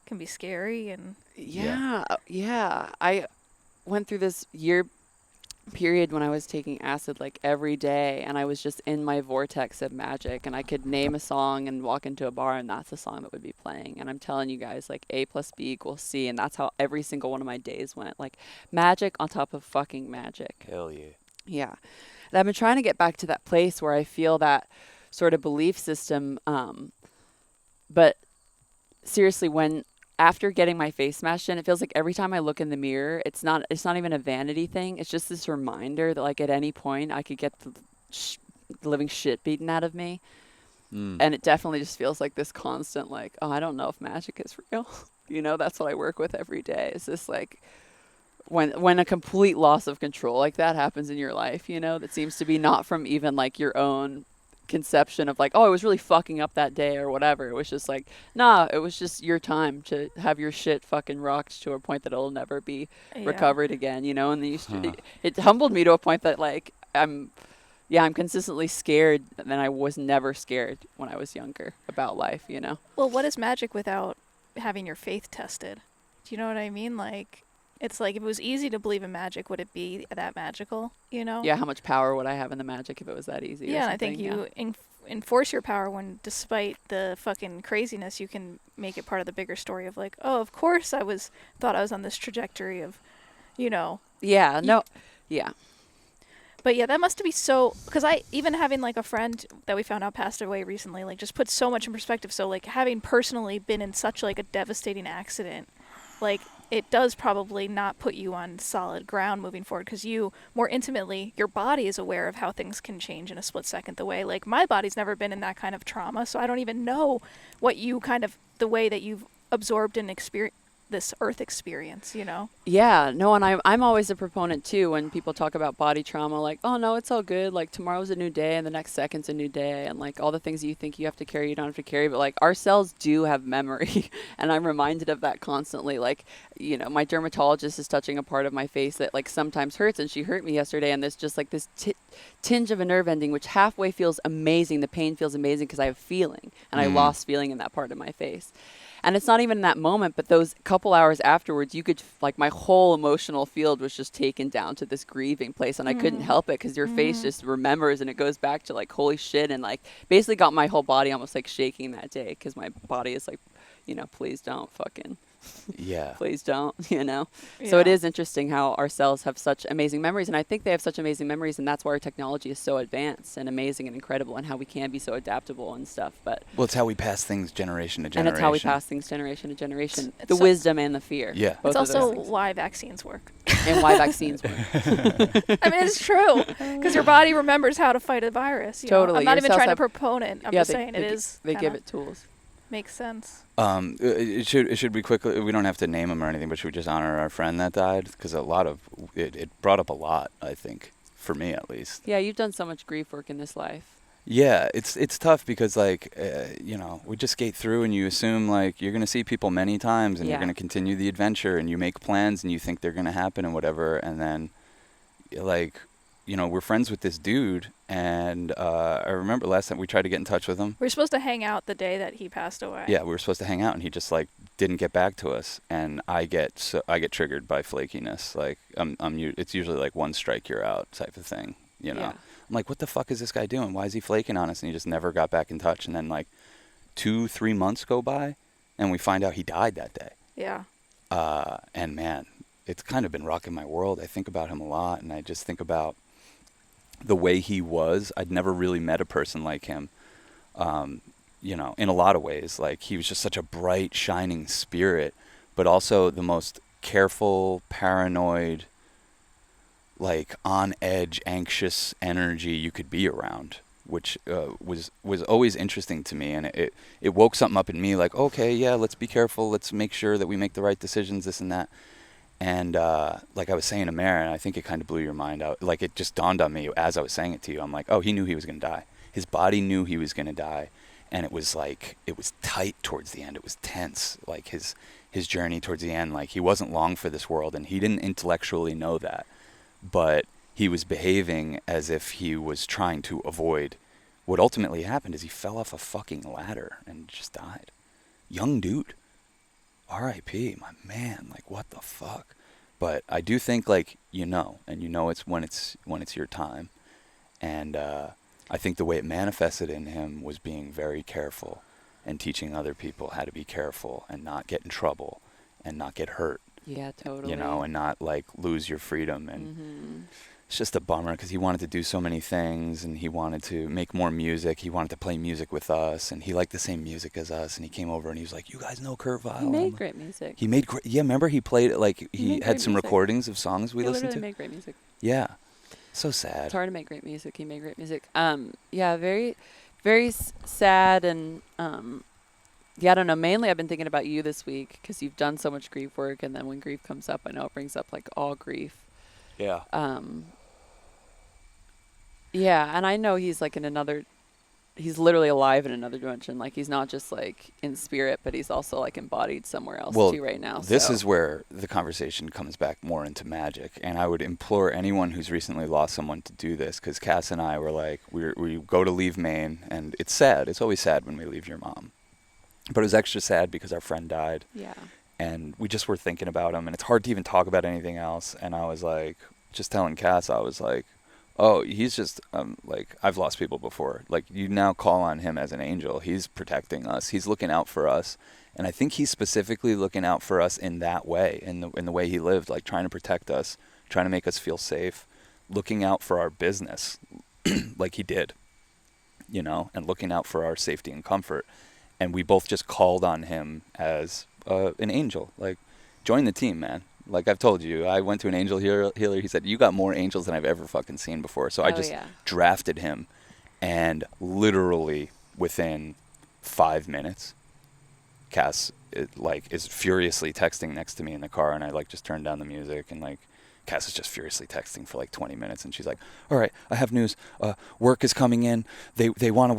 can be scary. And Yeah. I went through this year period when I was taking acid like every day, and I was just in my vortex of magic, and I could name a song and walk into a bar and that's the song that would be playing. And I'm telling you guys, like A plus B equals C, and that's how every single one of my days went. Like magic on top of fucking magic. Hell yeah. Yeah. And I've been trying to get back to that place where I feel that sort of belief system. But seriously, when after getting my face smashed in, it feels like every time I look in the mirror, it's not even a vanity thing. It's just this reminder that like at any point I could get the living shit beaten out of me. And it definitely just feels like this constant like, oh, I don't know if magic is real. You know, that's what I work with every day. Is this like when a complete loss of control like that happens in your life, you know, that seems to be not from even like your own conception of like, oh, I was really fucking up that day or whatever. It was just like, nah, it was just your time to have your shit fucking rocked to a point that it'll never be recovered again, you know. And then it humbled me to a point that like I'm consistently scared, and I was never scared when I was younger about life, you know. Well, what is magic without having your faith tested? Do you know what I mean? Like, it's like if it was easy to believe in magic, would it be that magical, you know? Yeah, how much power would I have in the magic if it was that easy? Yeah, I think you enforce your power when, despite the fucking craziness, you can make it part of the bigger story of like, oh, of course thought I was on this trajectory of, you know. Yeah, no, yeah. But yeah, that must be so, because even having like a friend that we found out passed away recently, like just puts so much in perspective. So like having personally been in such like a devastating accident, like it does probably not put you on solid ground moving forward, because you more intimately, your body is aware of how things can change in a split second. The way like my body's never been in that kind of trauma, so I don't even know what you the way that you've absorbed and experienced this earth experience, you know? Yeah, no, and I'm always a proponent too when people talk about body trauma, like, oh no, it's all good, like tomorrow's a new day and the next second's a new day, and like all the things you think you have to carry, you don't have to carry, but like our cells do have memory. And I'm reminded of that constantly. Like, you know, my dermatologist is touching a part of my face that like sometimes hurts, and she hurt me yesterday, and there's just like this tinge of a nerve ending, which halfway feels amazing. The pain feels amazing because I have feeling, and I lost feeling in that part of my face. And it's not even in that moment, but those couple hours afterwards, you could, like, my whole emotional field was just taken down to this grieving place, and I couldn't help it because your face just remembers, and it goes back to, like, holy shit, and, like, basically got my whole body almost, like, shaking that day because my body is like, you know, please don't fucking... Yeah. Please don't, you know? Yeah. So it is interesting how our cells have such amazing memories, and I think they have such amazing memories, and that's why our technology is so advanced and amazing and incredible, and how we can be so adaptable and stuff. But well, it's how we pass things generation to generation. And it's how we pass things generation to generation. The wisdom and the fear. Yeah. It's also why vaccines work. And why vaccines work. I mean, it's true. Because your body remembers how to fight a virus. You totally. know? I'm not even trying to proponent. I'm just saying they give it tools. Makes sense. It should be quickly. We don't have to name him or anything, but should we just honor our friend that died? Because it brought up a lot, I think, for me at least. Yeah, you've done so much grief work in this life. Yeah, it's tough because like you know, we just skate through, and you assume like you're gonna see people many times, and you're gonna continue the adventure, and you make plans, and you think they're gonna happen and whatever, and then like, you know, we're friends with this dude, and I remember last time we tried to get in touch with him. We were supposed to hang out the day that he passed away. Yeah, we were supposed to hang out, and he just like didn't get back to us, and I get triggered by flakiness. Like it's usually like one strike you're out type of thing, you know. Yeah. I'm like, what the fuck is this guy doing? Why is he flaking on us? And he just never got back in touch. And then like 2-3 months go by, and we find out he died that day. Yeah. And man, it's kind of been rocking my world. I think about him a lot, and I just think about the way he was. I'd never really met a person like him, you know, in a lot of ways. Like, he was just such a bright, shining spirit, but also the most careful, paranoid, like on edge, anxious energy you could be around, which was always interesting to me. And it woke something up in me, like, okay, yeah, let's be careful. Let's make sure that we make the right decisions, this and that. And like I was saying to Mare, and I think it kind of blew your mind out. Like, it just dawned on me as I was saying it to you. I'm like, oh, he knew he was going to die. His body knew he was going to die. And it was like, it was tight towards the end. It was tense, like his journey towards the end. Like, he wasn't long for this world, and he didn't intellectually know that. But he was behaving as if he was trying to avoid what ultimately happened. Is he fell off a fucking ladder and just died. Young dude. R.I.P., my man. Like, what the fuck? But I do think like and it's when it's your time. And I think the way it manifested in him was being very careful and teaching other people how to be careful and not get in trouble and not get hurt. Yeah, totally. And not like lose your freedom. And it's just a bummer because he wanted to do so many things and he wanted to make more music. He wanted to play music with us and he liked the same music as us. And he came over and he was like, "You guys know Kurt Vile?" He made great music. He made great. Yeah, remember he played it like he had some music. recordings of songs we listened to. He made great music. Yeah, so sad. It's hard to make great music. He made great music. Yeah, very, very sad and yeah, I don't know. Mainly, I've been thinking about you this week because you've done so much grief work, and then when grief comes up, I know it brings up like all grief. Yeah. Yeah, and I know he's like he's literally alive in another dimension. Like he's not just like in spirit, but he's also like embodied somewhere else too right now. This is where the conversation comes back more into magic. And I would implore anyone who's recently lost someone to do this because Cass and I were like, we go to leave Maine and it's sad. It's always sad when we leave your mom. But it was extra sad because our friend died. Yeah. And we just were thinking about him and it's hard to even talk about anything else. And I was like, just telling Cass, I was like, oh, he's just, like, I've lost people before. Like, you now call on him as an angel. He's protecting us. He's looking out for us. And I think he's specifically looking out for us in that way, in the way he lived, like trying to protect us, trying to make us feel safe, looking out for our business like he did, and looking out for our safety and comfort. And we both just called on him as an angel. Like, join the team, man. Like I've told you, I went to an angel healer. He said, "You got more angels than I've ever fucking seen before." So I just drafted him, and literally within 5 minutes, Cass is furiously texting next to me in the car, and I just turned down the music, and Cass is just furiously texting for 20 minutes, and she's like, "All right, I have news. Work is coming in. They want to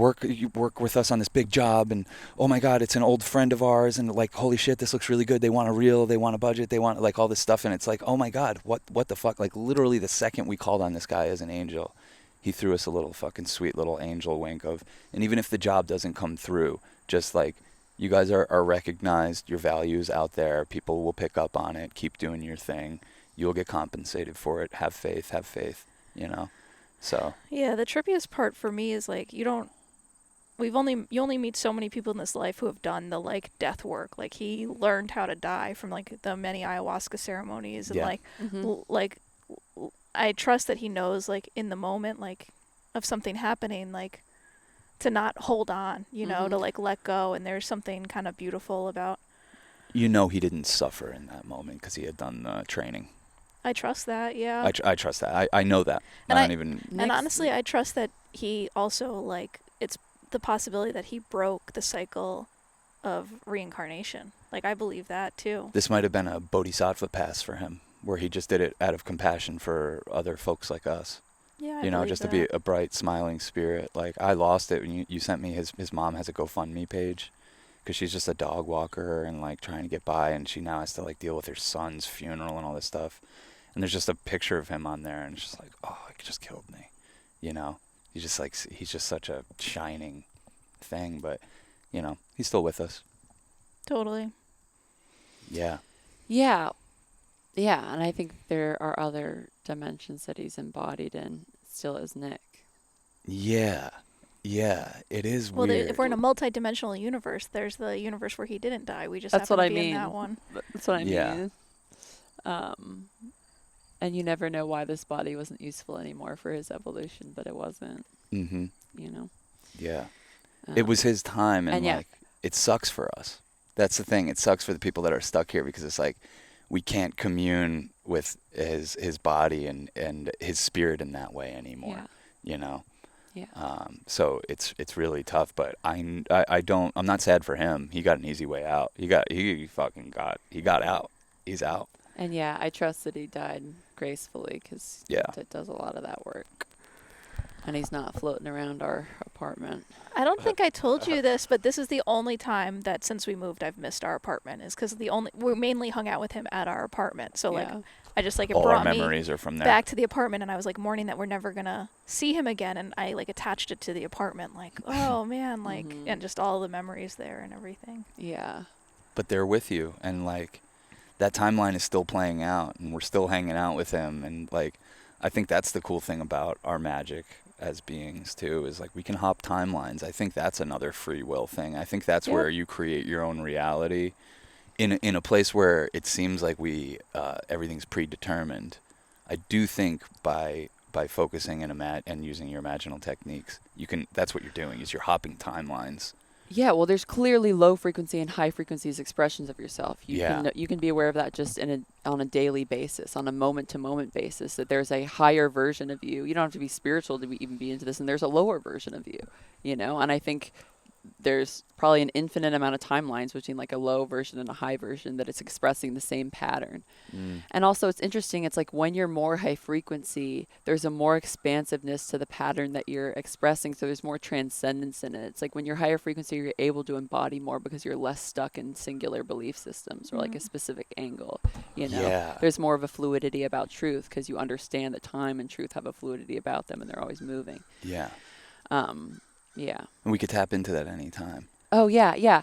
work with us on this big job, and oh my God, it's an old friend of ours, and holy shit, this looks really good. They want a reel, they want a budget, they want all this stuff, and it's like, oh my God, what the fuck?" Literally the second we called on this guy as an angel, he threw us a little fucking sweet little angel wink of, and even if the job doesn't come through, just you guys are recognized, your value's out there, people will pick up on it, keep doing your thing. You'll get compensated for it. Have faith, so. Yeah, the trippiest part for me is you only meet so many people in this life who have done the death work. He learned how to die from the many ayahuasca ceremonies and I trust that he knows in the moment of something happening to not hold on, to let go, and there's something kind of beautiful about. He didn't suffer in that moment because he had done the training. I trust that, yeah. I trust that. I know that. And honestly, I trust that he also, it's the possibility that he broke the cycle of reincarnation. I believe that, too. This might have been a bodhisattva pass for him, where he just did it out of compassion for other folks like us. Yeah, I believe just that. To be a bright, smiling spirit. I lost it when you sent me his mom has a GoFundMe page. Because she's just a dog walker and trying to get by, and she now has to deal with her son's funeral and all this stuff. And there's just a picture of him on there, and it's just oh, it just killed me, He's just he's just such a shining thing, but he's still with us. Totally. Yeah. Yeah, and I think there are other dimensions that he's embodied in still as Nick. Yeah. Yeah, it is weird. Well, if we're in a multi-dimensional universe, there's the universe where he didn't die. We just happen to be in that one. That's what I mean. And you never know why this body wasn't useful anymore for his evolution, but it wasn't. Mm-hmm. Yeah. It Um, was his time, and yeah. it sucks for us. That's the thing. It sucks for the people that are stuck here because it's we can't commune with his body and his spirit in that way anymore. Yeah. Yeah. So it's really tough, but I'm not sad for him. He got an easy way out. He got out. He's out. And yeah, I trust that he died gracefully because it does a lot of that work. And he's not floating around our apartment. I don't think I told you this, but this is the only time that since we moved I've missed our apartment. Is because we mainly hung out with him at our apartment. So I just it all brought our me memories are from there. back to the apartment, and I was mourning that we're never gonna see him again, and I attached it to the apartment, oh man, and just all the memories there and everything. Yeah. But they're with you, and that timeline is still playing out, and we're still hanging out with him. And like, I think that's the cool thing about our magic as beings too, is like we can hop timelines. I think that's another free will thing. I think that's where you create your own reality in a place where it seems like we everything's predetermined. I do think by focusing and using your imaginal techniques, that's what you're doing, is you're hopping timelines. Yeah, well, there's clearly low frequency and high frequencies expressions of yourself. You can be aware of that just on a daily basis, on a moment to moment basis, that there's a higher version of you. You don't have to be spiritual to even be into this, and there's a lower version of you, and I think there's probably an infinite amount of timelines between like a low version and a high version that it's expressing the same pattern. And also it's interesting, it's like when you're more high frequency, there's a more expansiveness to the pattern that you're expressing, so there's more transcendence in it. It's like when you're higher frequency, you're able to embody more because you're less stuck in singular belief systems or like a specific angle, There's more of a fluidity about truth because you understand that time and truth have a fluidity about them and they're always moving. Yeah. Yeah. And we could tap into that anytime. Oh, yeah.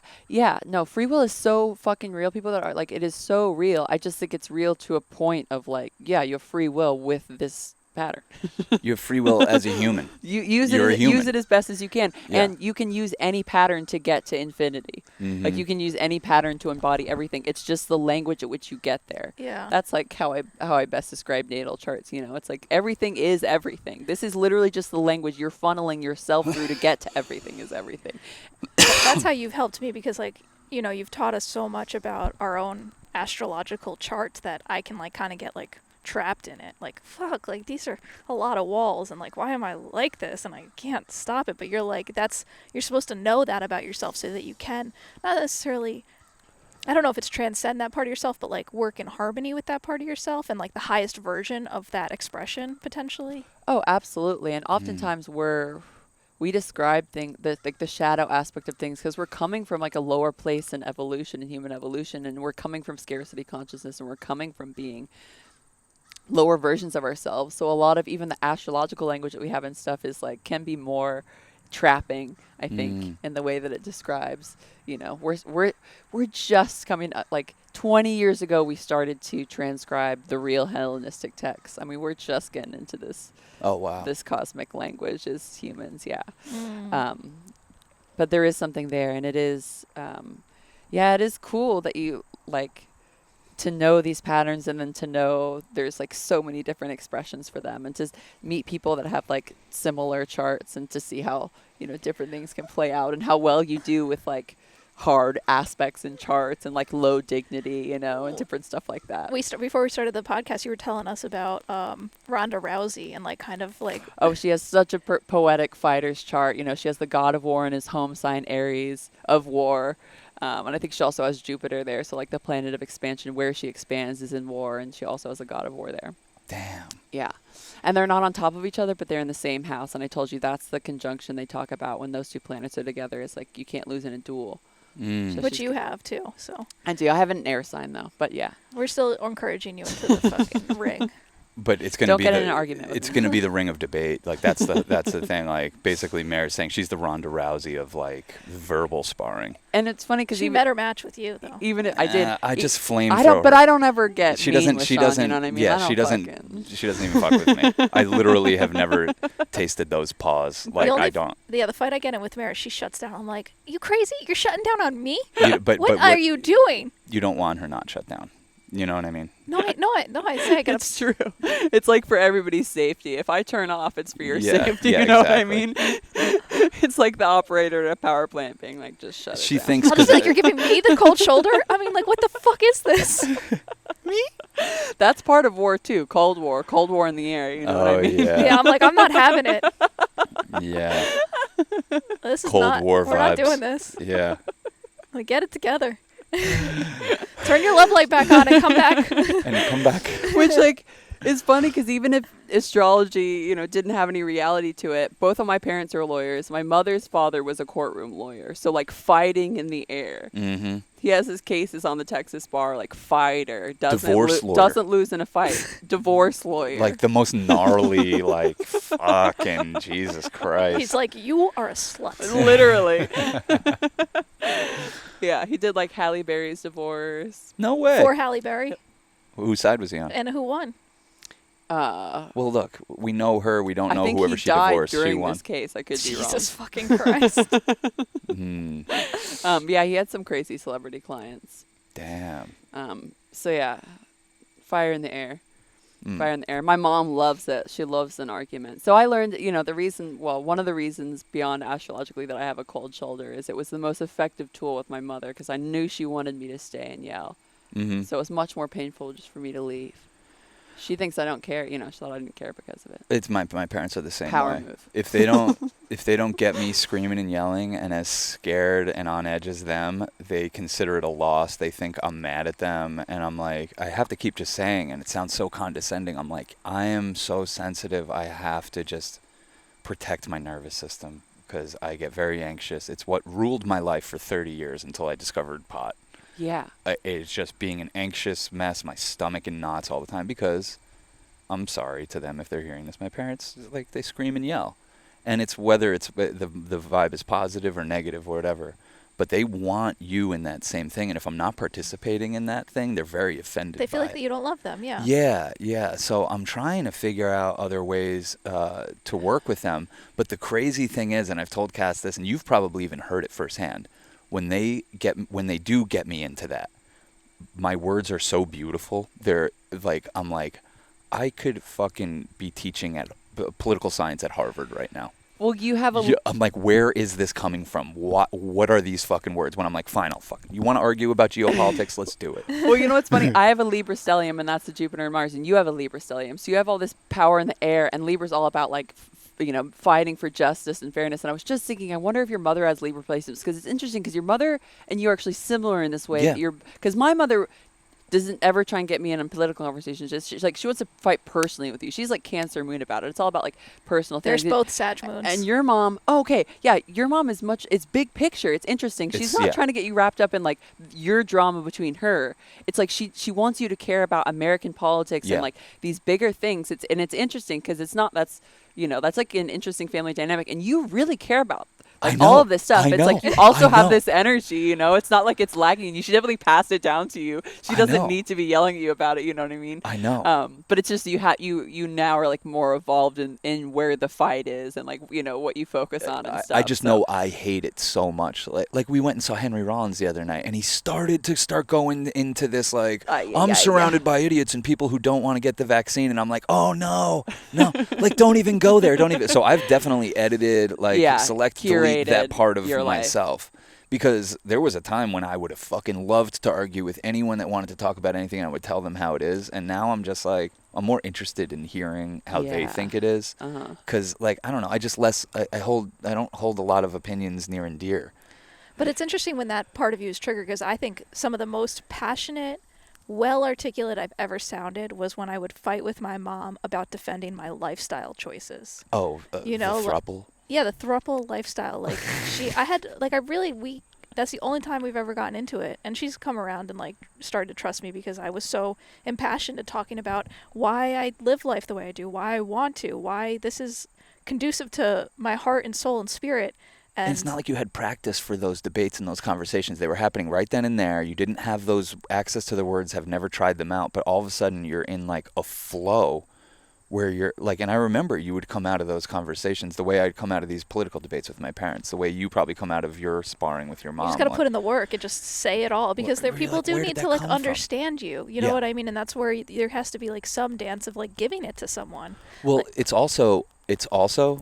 No, free will is so fucking real. People that are like, it is so real. I just think it's real to a point of like, you have free will with this pattern. You have free will as a human. Use it as best as you can. Yeah. And you can use any pattern to get to infinity. Mm-hmm. Like you can use any pattern to embody everything. It's just the language at which you get there. Yeah. That's like how I best describe natal charts. It's like everything is everything. This is literally just the language you're funneling yourself through to get to everything is everything. That's how you've helped me because like, you've taught us so much about our own astrological charts that I can like kind of get like trapped in it, like fuck, like these are a lot of walls and like why am I like this and I can't stop it. But you're like, you're supposed to know that about yourself so that you can not necessarily, I don't know if it's transcend that part of yourself, but like work in harmony with that part of yourself and like the highest version of that expression potentially. Oh, absolutely. And oftentimes we describe the shadow aspect of things because we're coming from like a lower place in evolution, in human evolution, and we're coming from scarcity consciousness, and we're coming from being lower versions of ourselves. So a lot of even the astrological language that we have and stuff is like can be more trapping, I think, in the way that it describes. We're just coming up, like 20 years ago we started to transcribe the real Hellenistic texts. I mean, we're just getting into this. Oh wow. This cosmic language as humans, yeah. But there is something there, and it is it is cool that you like to know these patterns and then to know there's like so many different expressions for them and to meet people that have like similar charts and to see how, different things can play out and how well you do with like hard aspects in charts and like low dignity, and different stuff like that. Before we started the podcast, you were telling us about Ronda Rousey and like kind of like... Oh, she has such a poetic fighter's chart. She has the god of war in his home sign, Aries, of war. And I think she also has Jupiter there. So like the planet of expansion where she expands is in war. And she also has a god of war there. Damn. Yeah. And they're not on top of each other, but they're in the same house. And I told you that's the conjunction they talk about when those two planets are together. It's like you can't lose in a duel. So which you have too. So I do. I have an air sign though. But yeah. We're still encouraging you into the fucking ring. But it's going to be in an argument. It's going to be the ring of debate. Like that's the thing. Like basically, Mare's saying she's the Ronda Rousey of like verbal sparring. And it's funny because she better match with you though. I did. I just flame. But I don't ever get. She doesn't. She doesn't. You know what I mean? Yeah, she doesn't. She doesn't even fuck with me. I literally have never tasted those paws. Like I don't. Yeah, the fight I get in with Mare, she shuts down. I'm like, you crazy? You're shutting down on me? What are you doing? You don't want her not shut down. You know what I mean? No, I say I gotta... It's true. It's like for everybody's safety. If I turn off, it's for your safety. You know exactly. What I mean? It's like the operator at a power plant being like, just shut it down. She thinks... like you're giving me the cold shoulder? I mean, like, what the fuck is this? Me? That's part of war, too. Cold war in the air. You know what I mean? Yeah, I'm like, I'm not having it. Yeah. This is Cold war vibes. We're not doing this. Yeah. Like, get it together. Turn your love light back on and come back. Which like is funny because even if astrology, didn't have any reality to it, both of my parents are lawyers. My mother's father was a courtroom lawyer, so like fighting in the air. Mm-hmm. He has his cases on the Texas bar, like fighter doesn't lose in a fight. Divorce lawyer, like the most gnarly, like fucking Jesus Christ. He's like, you are a slut. Literally. Yeah, he did like Halle Berry's divorce. No way. For Halle Berry. Whose side was he on? And who won? Well, look, we know her. We don't I know think whoever he she died divorced. She during won. this case. I could be wrong. Jesus fucking Christ. Yeah, he had some crazy celebrity clients. Damn. So yeah, fire in the air. Fire in the air. My mom loves it. She loves an argument. So I learned, one of the reasons beyond astrologically that I have a cold shoulder is it was the most effective tool with my mother because I knew she wanted me to stay and yell. Mm-hmm. So it was much more painful just for me to leave. She thinks I don't care. She thought I didn't care because of it. It's my parents are the same Power way. move. If they don't get me screaming and yelling and as scared and on edge as them, they consider it a loss. They think I'm mad at them, and I'm like, I have to keep just saying, and it sounds so condescending. I'm like, I am so sensitive. I have to just protect my nervous system because I get very anxious. It's what ruled my life for 30 years until I discovered pot. Yeah. It's just being an anxious mess, my stomach in knots all the time because I'm sorry to them if they're hearing this. My parents, like, they scream and yell. And it's whether it's the vibe is positive or negative or whatever. But they want you in that same thing. And if I'm not participating in that thing, they're very offended They feel by like it. that you don't love them, yeah. Yeah. So I'm trying to figure out other ways to work with them. But the crazy thing is, and I've told Cass this, and you've probably even heard it firsthand, when they do get me into that, my words are so beautiful. They're like, I'm like, I could fucking be teaching at political science at Harvard right now. Well, you have I'm like, where is this coming from? What are these fucking words? When I'm like, fine, you want to argue about geopolitics? Let's do it. Well, you know what's funny? I have a Libra stellium, and that's the Jupiter and Mars, and you have a Libra stellium. So you have all this power in the air, and Libra's all about like fighting for justice and fairness. And I was just thinking, I wonder if your mother has Libra placements, because it's interesting because your mother and you are actually similar in this way. Yeah. Because my mother doesn't ever try and get me in political conversations. She's like, she wants to fight personally with you. She's like Cancer moon about it. It's all about like personal things. There's both Sag moons. And your mom, your mom is it's big picture. It's interesting. She's not trying to get you wrapped up in like your drama between her. It's like she wants you to care about American politics and like these bigger things. It's interesting because it's not, that's like an interesting family dynamic, and you really care about all of this stuff. It's like you also have this energy, it's not like it's lacking. You should definitely pass it down to you. She doesn't need to be yelling at you about it, you know what I mean? I know. But it's just you now are like more evolved in where the fight is and like, what you focus on and stuff. I just know I hate it so much. Like we went and saw Henry Rollins the other night, and he started going into this like, I'm surrounded by idiots and people who don't want to get the vaccine, and I'm like, oh no, like don't even go there. Don't even. So I've definitely edited, like select, delete that part of myself. Because there was a time when I would have fucking loved to argue with anyone that wanted to talk about anything, and I would tell them how it is. And now I'm just like, I'm more interested in hearing how they think it is. Because, like, I don't know, I don't hold a lot of opinions near and dear. But it's interesting when that part of you is triggered, because I think some of the most passionate, well-articulate I've ever sounded was when I would fight with my mom about defending my lifestyle choices. Oh, the throuple? Yeah, the throuple lifestyle. Like, that's the only time we've ever gotten into it. And she's come around and, like, started to trust me because I was so impassioned at talking about why I live life the way I do, why I want to, why this is conducive to my heart and soul and spirit. And it's not like you had practice for those debates and those conversations. They were happening right then and there. You didn't have those access to the words, have never tried them out. But all of a sudden, you're in, like, a flow where you're like, and I remember you would come out of those conversations the way I'd come out of these political debates with my parents, the way you probably come out of your sparring with your mom. You just got to put in the work and just say it all, because people do need to like understand you. You know what I mean? And that's where there has to be like some dance of like giving it to someone. Well, like, it's also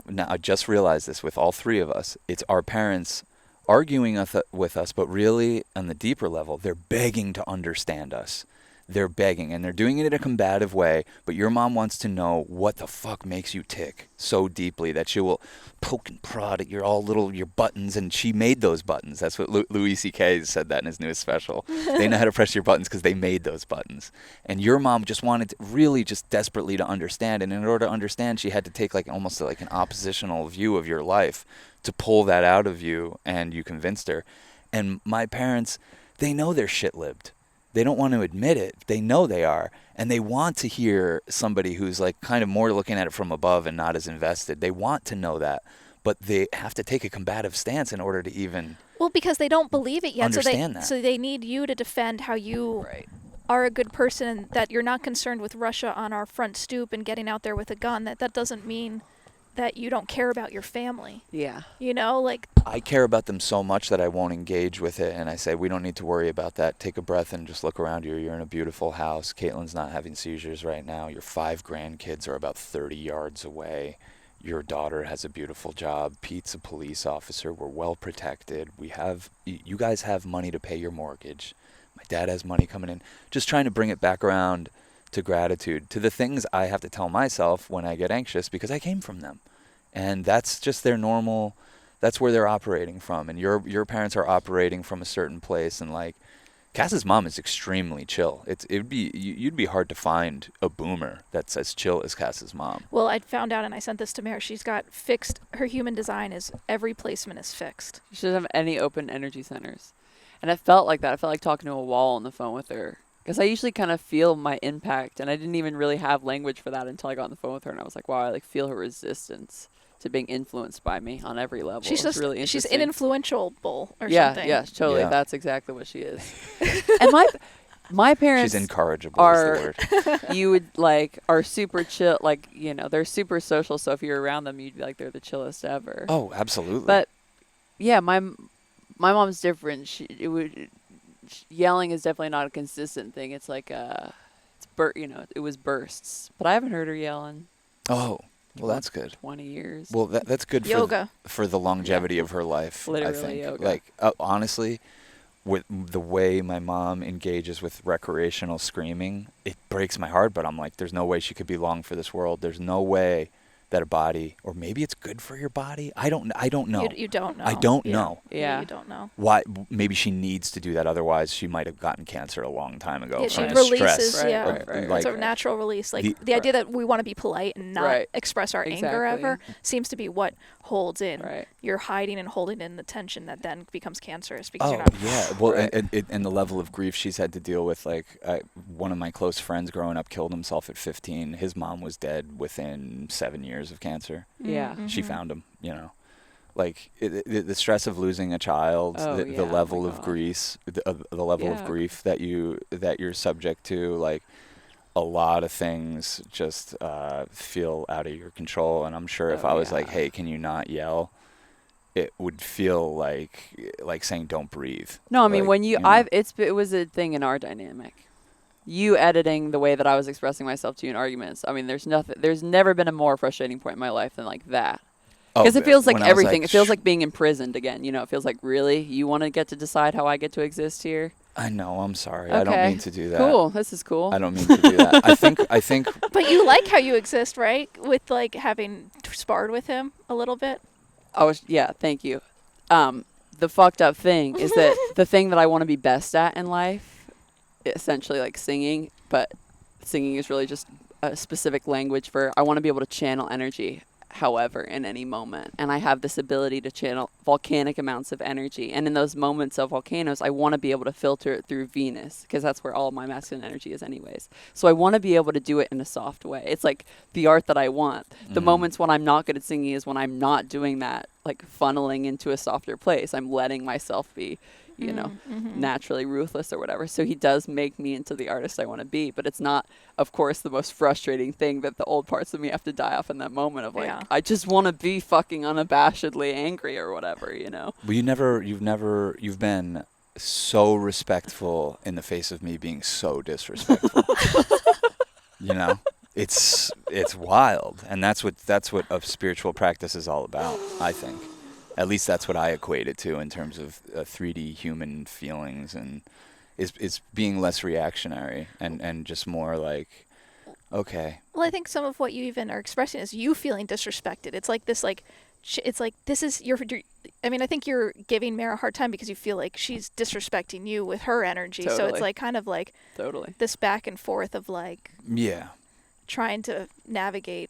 now I just realized this with all three of us. It's our parents arguing with us, but really on the deeper level, they're begging to understand us. They're begging, and they're doing it in a combative way, but your mom wants to know what the fuck makes you tick so deeply that she will poke and prod at your buttons, and she made those buttons. That's what Louis C.K. said that in his newest special. They know how to press your buttons because they made those buttons. And your mom just wanted really just desperately to understand, and in order to understand, she had to take like almost like an oppositional view of your life to pull that out of you, and you convinced her. And my parents, they know they're shit-libbed. They don't want to admit it. They know they are. And they want to hear somebody who's like kind of more looking at it from above and not as invested. They want to know that. but they have to take a combative stance in order to even Well, because they don't believe it yet, understand that. so they need you to defend how you are a good person, and that you're not concerned with Russia on our front stoop and getting out there with a gun. That doesn't mean that you don't care about your family. Yeah. You know, like, I care about them so much that I won't engage with it, and I say, we don't need to worry about that. Take a breath and just look around you. You're in a beautiful house. Caitlin's not having seizures right now. Your 5 grandkids are about 30 yards away. Your daughter has a beautiful job. Pete's a police officer. We're well protected. You guys have money to pay your mortgage. My dad has money coming in. Just trying to bring it back around to gratitude, to the things I have to tell myself when I get anxious, because I came from them. And that's just their normal, that's where they're operating from. And your parents are operating from a certain place. And like, Cass's mom is extremely chill. You'd be hard to find a boomer that's as chill as Cass's mom. well, I found out, and I sent this to Mare, she's got fixed, her human design is, every placement is fixed. She doesn't have any open energy centers. And it felt like that. I felt like talking to a wall on the phone with her. Because I usually kind of feel my impact, and I didn't even really have language for that until I got on the phone with her, and I was like, wow, I like feel her resistance to being influenced by me on every level. She's It's just, really she's interesting. influential or Yeah, something. yeah, totally. Yeah. That's exactly what she is. And my parents She's incorrigible is the word. you would like are super chill, like, you know, they're super social, so if you're around them, you'd be like they're the chillest ever. Oh, absolutely. But yeah, my mom's different. Yelling is definitely not a consistent thing. It's like it was bursts. But I haven't heard her yell in oh, well, that's good. 20 years. Well, that's good Yoga. for the longevity of her life, Literally I think. yoga. Like, honestly, with the way my mom engages with recreational screaming, it breaks my heart, but I'm like, there's no way she could be long for this world. There's no way that a body, or maybe it's good for your body. I don't know. You don't know. I don't Yeah. know. Yeah. You don't know. Why? Maybe she needs to do that. Otherwise, she might have gotten cancer a long time ago Yeah, from she the releases, stress. yeah. Right. Like, It's a natural release. Like, the- the idea that we want to be polite and not Right. express our anger Exactly. ever seems to be what holds in. Right. You're hiding and holding in the tension that then becomes cancerous because oh you're not. yeah. Well, Right. and the level of grief she's had to deal with. Like, one of my close friends growing up killed himself at 15. His mom was dead within 7 years of cancer. Yeah. She found him, you know. Like, the stress of losing a child, Oh, the yeah, oh level my of God. grief, the level Yeah. of grief that you're subject to, like, a lot of things just feel out of your control. And I'm sure if Oh, I was yeah. like, hey, can you not yell? It would feel like saying don't breathe. No, I mean, Like, when know. it was a thing in our dynamic. You editing the way that I was expressing myself to you in arguments. I mean, there's never been a more frustrating point in my life than like that. Oh, Because it feels like when I was everything. It feels sh- like being imprisoned again. You know, it feels like, really? You want to get to decide how I get to exist here? I know. I'm sorry. Okay. I don't mean to do that. Cool. This is cool. I don't mean to do that. I think. But you like how you exist, right? With like having sparred with him a little bit. Yeah, thank you. The fucked up thing is that the thing that I want to be best at in life, essentially like singing, but singing is really just a specific language for I want to be able to channel energy, however, in any moment. And I have this ability to channel volcanic amounts of energy. And in those moments of volcanoes, I want to be able to filter it through Venus, because that's where all my masculine energy is anyways. So I want to be able to do it in a soft way. It's like the art that I want. The moments when I'm not good at singing is when I'm not doing that, like funneling into a softer place. I'm letting myself be, you know, naturally ruthless or whatever. So he does make me into the artist I want to be, but it's not, of course, the most frustrating thing that the old parts of me have to die off in that moment of like, Yeah. I just want to be fucking unabashedly angry or whatever, you know? But you've been so respectful in the face of me being so disrespectful. You know, it's wild, and that's what a spiritual practice is all about. I think, at least that's what I equate it to in terms of 3D human feelings, and is being less reactionary and just more like, okay. Well, I think some of what you even are expressing is you feeling disrespected. It's like this, like, it's like this is your. I mean, I think you're giving Mare a hard time because you feel like she's disrespecting you with her energy. So Totally. it's like kind of like Totally. this back and forth of like Yeah. trying to navigate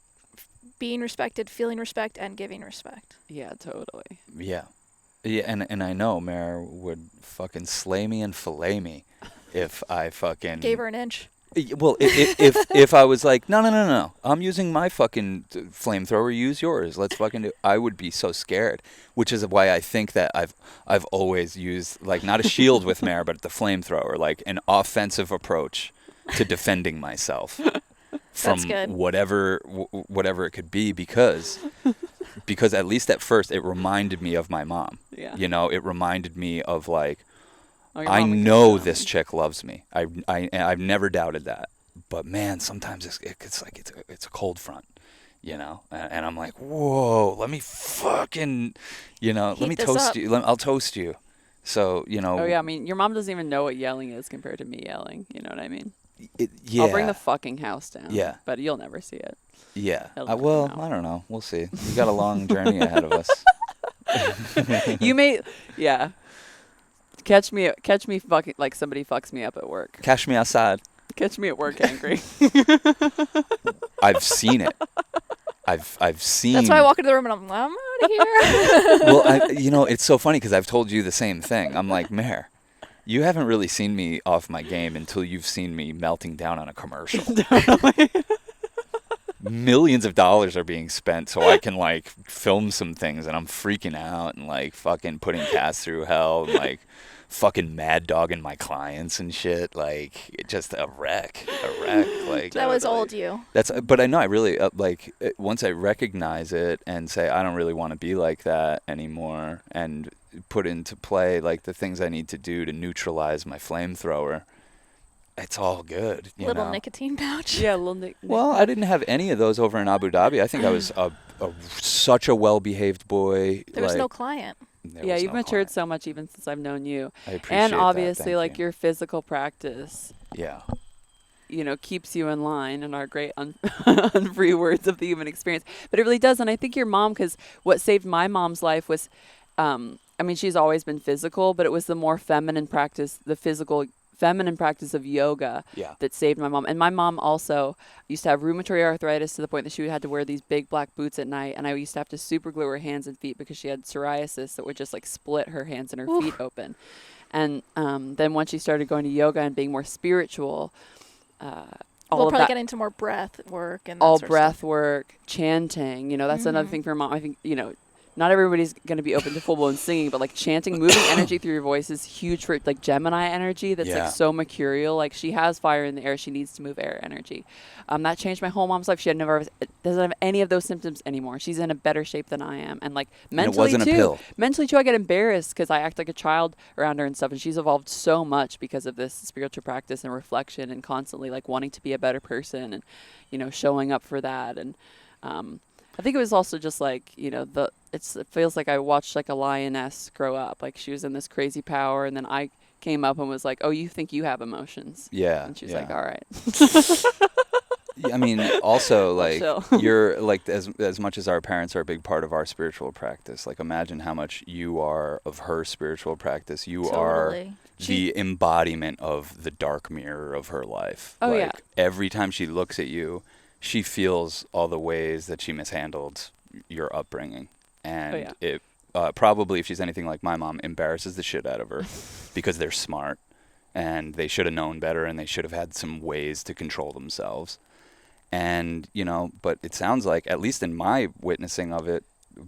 being respected, feeling respect, and giving respect. Yeah, totally. Yeah. Yeah, and I know Mare would fucking slay me and fillet me if I fucking Gave her an inch. Well, if I was like, no, I'm using my fucking flamethrower, use yours. Let's fucking do. I would be so scared, which is why I think that I've always used like not a shield with Mare, but the flamethrower, like an offensive approach to defending myself from whatever it could be, because at least at first it reminded me of my mom. Yeah. You know, it reminded me of like. Oh, I know this chick loves me. I've never doubted that. But man, sometimes it's like it's a cold front, you know. And I'm like, whoa, let me fucking, you know, let me toast you. I'll toast you. So you know. Oh yeah, I mean, your mom doesn't even know what yelling is compared to me yelling. You know what I mean? Yeah. I'll bring the fucking house down. Yeah. But you'll never see it. Yeah. Well, I don't know. We'll see. We got a long journey ahead of us. You may, yeah. Catch me fucking like somebody fucks me up at work. Catch me outside. Catch me at work angry. I've seen it. I've seen. That's why I walk into the room and I'm out of here. Well, you know, it's so funny because I've told you the same thing. I'm like, Mare, you haven't really seen me off my game until you've seen me melting down on a commercial. Millions of dollars are being spent so I can like film some things, and I'm freaking out and like fucking putting cats through hell and like fucking mad dogging my clients and shit. Like just a wreck. Like that was old you. But I know I really like once I recognize it and say I don't really want to be like that anymore, and put into play like the things I need to do to neutralize my flamethrower. It's all good. Little nicotine pouch. Yeah, little Well, I didn't have any of those over in Abu Dhabi. I think I was such a well-behaved boy. There was no client. Yeah, you've matured so much even since I've known you. I appreciate and that. obviously, Thank like you. your physical practice. Yeah. You know, keeps you in line in our great unfree words of the human experience. But it really does. And I think your mom, because what saved my mom's life was, I mean, she's always been physical, but it was the more feminine practice, the feminine practice of yoga that saved my mom. And my mom also used to have rheumatoid arthritis to the point that she had to wear these big black boots at night. And I used to have to super glue her hands and feet because she had psoriasis that would just like split her hands and her feet open. And then once she started going to yoga and being more spiritual, We'll probably get into more breath work and that all sort of breath stuff. work, chanting. You know, that's another thing for mom. I think, you know, not everybody's going to be open to full-blown singing, but like chanting, moving energy through your voice is huge for like Gemini energy. That's like so mercurial. Like she has fire in the air. She needs to move air energy. That changed my whole mom's life. She doesn't have any of those symptoms anymore. She's in a better shape than I am. And like mentally and it wasn't too. a pill. Mentally too, I get embarrassed because I act like a child around her and stuff. And she's evolved so much because of this spiritual practice and reflection and constantly like wanting to be a better person and, you know, showing up for that. And, I think it was also just like, you know, it feels like I watched like a lioness grow up. Like she was in this crazy power, and then I came up and was like, "Oh, you think you have emotions?" Yeah. And she was like, "All right." I mean, also like you're like as much as our parents are a big part of our spiritual practice. Like imagine how much you are of her spiritual practice. You are the embodiment of the dark mirror of her life. Oh, like every time she looks at you, she feels all the ways that she mishandled your upbringing. And it probably, if she's anything like my mom, embarrasses the shit out of her because they're smart and they should have known better and they should have had some ways to control themselves. And, you know, but it sounds like, at least in my witnessing of it,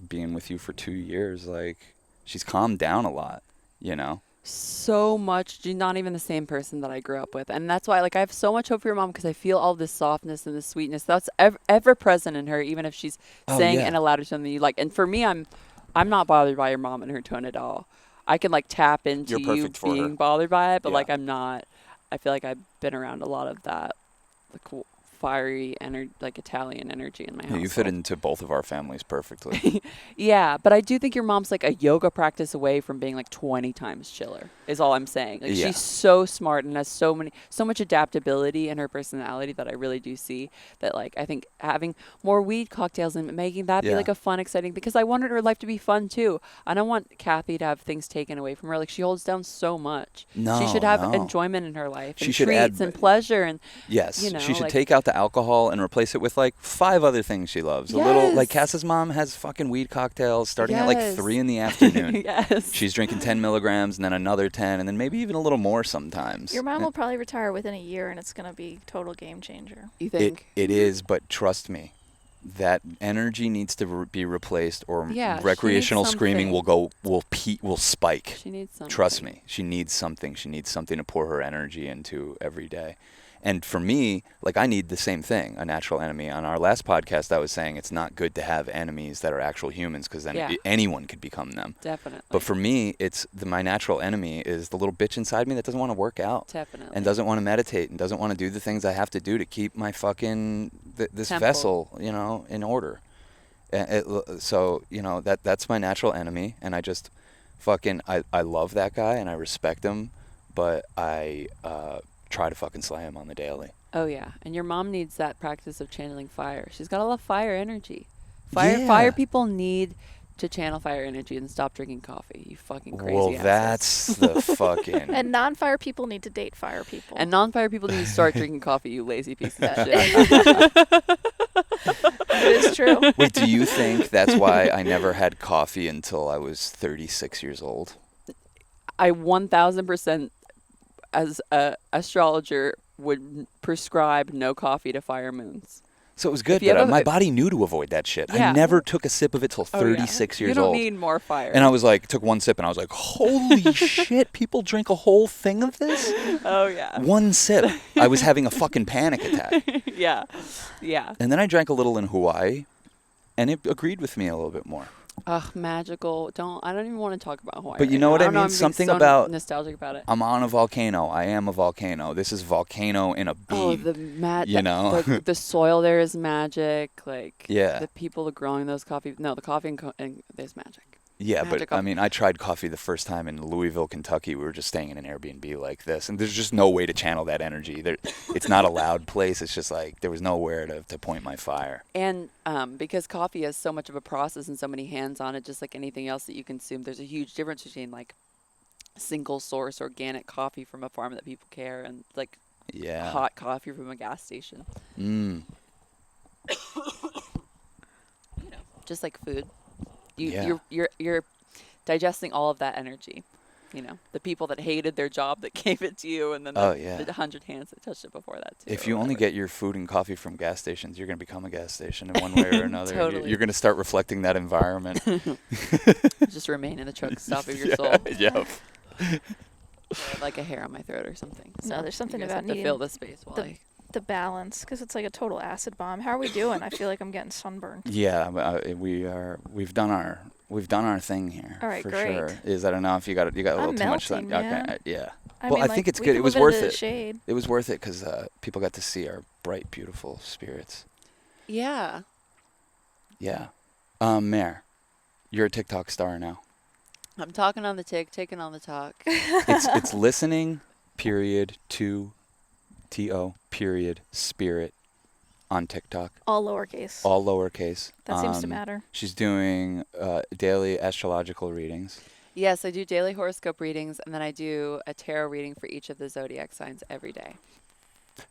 being with you for 2 years, like she's calmed down a lot, you know? So much. She's not even the same person that I grew up with. And that's why, like, I have so much hope for your mom because I feel all this softness and this sweetness that's ever present in her, even if she's saying in a louder tone than you like. And for me, I'm not bothered by your mom and her tone at all. I can, like, tap into you being bothered by it, but, like, I'm not. I feel like I've been around a lot of that, like, fiery like Italian energy in my house. You fit into both of our families perfectly. Yeah, but I do think your mom's like a yoga practice away from being like 20 times chiller is all I'm saying. Like she's so smart and has so much adaptability in her personality that I really do see that, like, I think having more weed cocktails and making that be like a fun, exciting, because I wanted her life to be fun too. I don't want Kathy to have things taken away from her. Like she holds down so much. She should have enjoyment in her life and treats and pleasure and yes, you know, she should like, take out the the alcohol and replace it with like 5 other things she loves. A little, like Yes. Cass's mom has fucking weed cocktails starting at like Yes. 3 in the afternoon. Yes. She's drinking 10 milligrams and then another 10 and then maybe even a little more sometimes. Your mom will probably retire within a year, and it's gonna be total game changer. You think? It is, but trust me, that energy needs to be replaced, or Yeah, she recreational needs screaming will spike. She needs something. Trust me, she needs something. She needs something to pour her energy into every day. And for me, like, I need the same thing, a natural enemy. On our last podcast, I was saying it's not good to have enemies that are actual humans, because then Yeah. anyone could become them. Definitely. But for me, my natural enemy is the little bitch inside me that doesn't want to work out. Definitely. And doesn't want to meditate and doesn't want to do the things I have to do to keep my fucking this Temple. vessel, in order. So that's my natural enemy, and I just I love that guy and I respect him, but I try to fucking slay him on the daily. Oh yeah, and your mom needs that practice of channeling fire. She's got a lot of fire energy. Fire Yeah. people need to channel fire energy and stop drinking coffee. You fucking crazy Well, asses. that's the fucking. And non-fire people need to date fire people. And non-fire people need to start drinking coffee. You lazy pieces of shit. It is true. Wait, do you think that's why I never had coffee until I was 36 years old? I 1000% as a astrologer would prescribe no coffee to fire moons. So it was good, If you but have a- my body knew to avoid that shit. Yeah. I never took a sip of it till Oh, yeah. 36 You years don't old. need more fire. And I was like, took one sip and I was like, holy shit, people drink a whole thing of this? Oh yeah. One sip. I was having a fucking panic attack. Yeah. Yeah. And then I drank a little in Hawaii, and it agreed with me a little bit more. Ugh, magical. I don't even want to talk about Hawaii. But you right know now. what I don't know, mean? I'm being Something so about- nostalgic about it. I'm on a volcano. I am a volcano. This is volcano in a beam. Oh, the soil there is magic. Like Yeah. the people growing those coffee. No, the coffee and there's magic. Yeah, but magical. I mean, I tried coffee the first time in Louisville, Kentucky. We were just staying in an Airbnb like this, and there's just no way to channel that energy. It's not a loud place. It's just like there was nowhere to point my fire. And because coffee has so much of a process and so many hands on it, just like anything else that you consume, there's a huge difference between like single source organic coffee from a farm that people care and like Yeah. hot coffee from a gas station. Mm. Just like food. Yeah. You're digesting all of that energy. The people that hated their job that gave it to you, and then Oh, yeah. the 100 hands that touched it before that too. If or you only whatever. get your food and coffee from gas stations, you're going to become a gas station in one way or another. Totally. You're going to start reflecting that environment. just remain in the truck stop of your soul. Yeah. Like a hair on my throat or something. No, there's something you guys about have to needing fill the space while I. the balance, because it's like a total acid bomb. How are we doing? I feel like I'm getting sunburned. Yeah, we've done our thing here. All right, for great. sure. I don't know if you got a little I'm too much sun. melting, man. Okay, yeah. I Well, mean, I like, think it's we good. can It was move worth into it. the shade. It was worth it because people got to see our bright, beautiful spirits. Yeah. Yeah. Mare, you're a TikTok star now. I'm talking on the tick, taking on the talk. It's listening, period, to, T-O, period, spirit, on TikTok. All lowercase. All lowercase. That seems to matter. She's doing daily astrological readings. Yes, I do daily horoscope readings, and then I do a tarot reading for each of the zodiac signs every day. So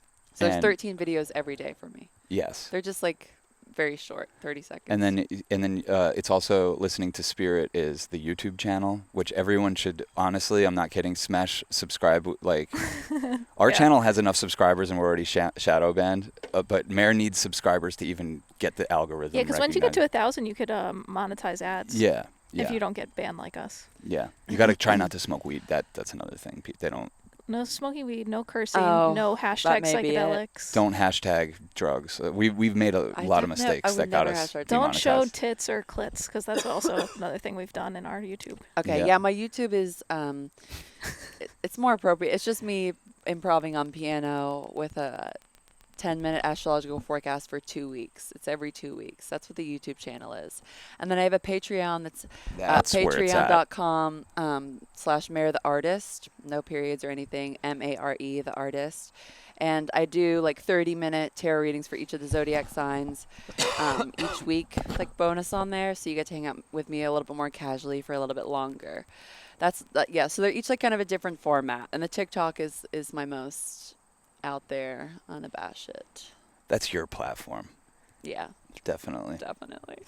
there's And- 13 videos every day for me. Yes. They're just like very short, 30 seconds. And then it's also listening to Spirit is the YouTube channel, which everyone should, honestly, I'm not kidding, smash subscribe. Like our Yeah. channel has enough subscribers and we're already shadow banned, but Mare needs subscribers to even get the algorithm. Yeah, because once you get to recognized. 1,000, you could monetize ads. Yeah. If you don't get banned like us. Yeah. You got to try not to smoke weed. That's another thing. They don't No smoking weed, no cursing, Oh, no that hashtag may be it. psychedelics. don't hashtag drugs. We've made a I lot of don't know. mistakes I would that got never us. hashtag Don't show demonetized. tits or clits, because that's also another thing we've done in our YouTube. Okay, Yeah. yeah, my YouTube is it's more appropriate. It's just me improving on piano with a 10-minute astrological forecast for 2 weeks. It's every 2 weeks. That's what the YouTube channel is. And then I have a Patreon that's That's where it's at. patreon.com /Mare the Artist. No periods or anything. MARE the Artist. And I do like 30-minute tarot readings for each of the zodiac signs each week, like bonus on there. So you get to hang out with me a little bit more casually for a little bit longer. Yeah. So they're each like kind of a different format. And the TikTok is my most out there, unabashed. That's your platform. Yeah, Definitely. definitely.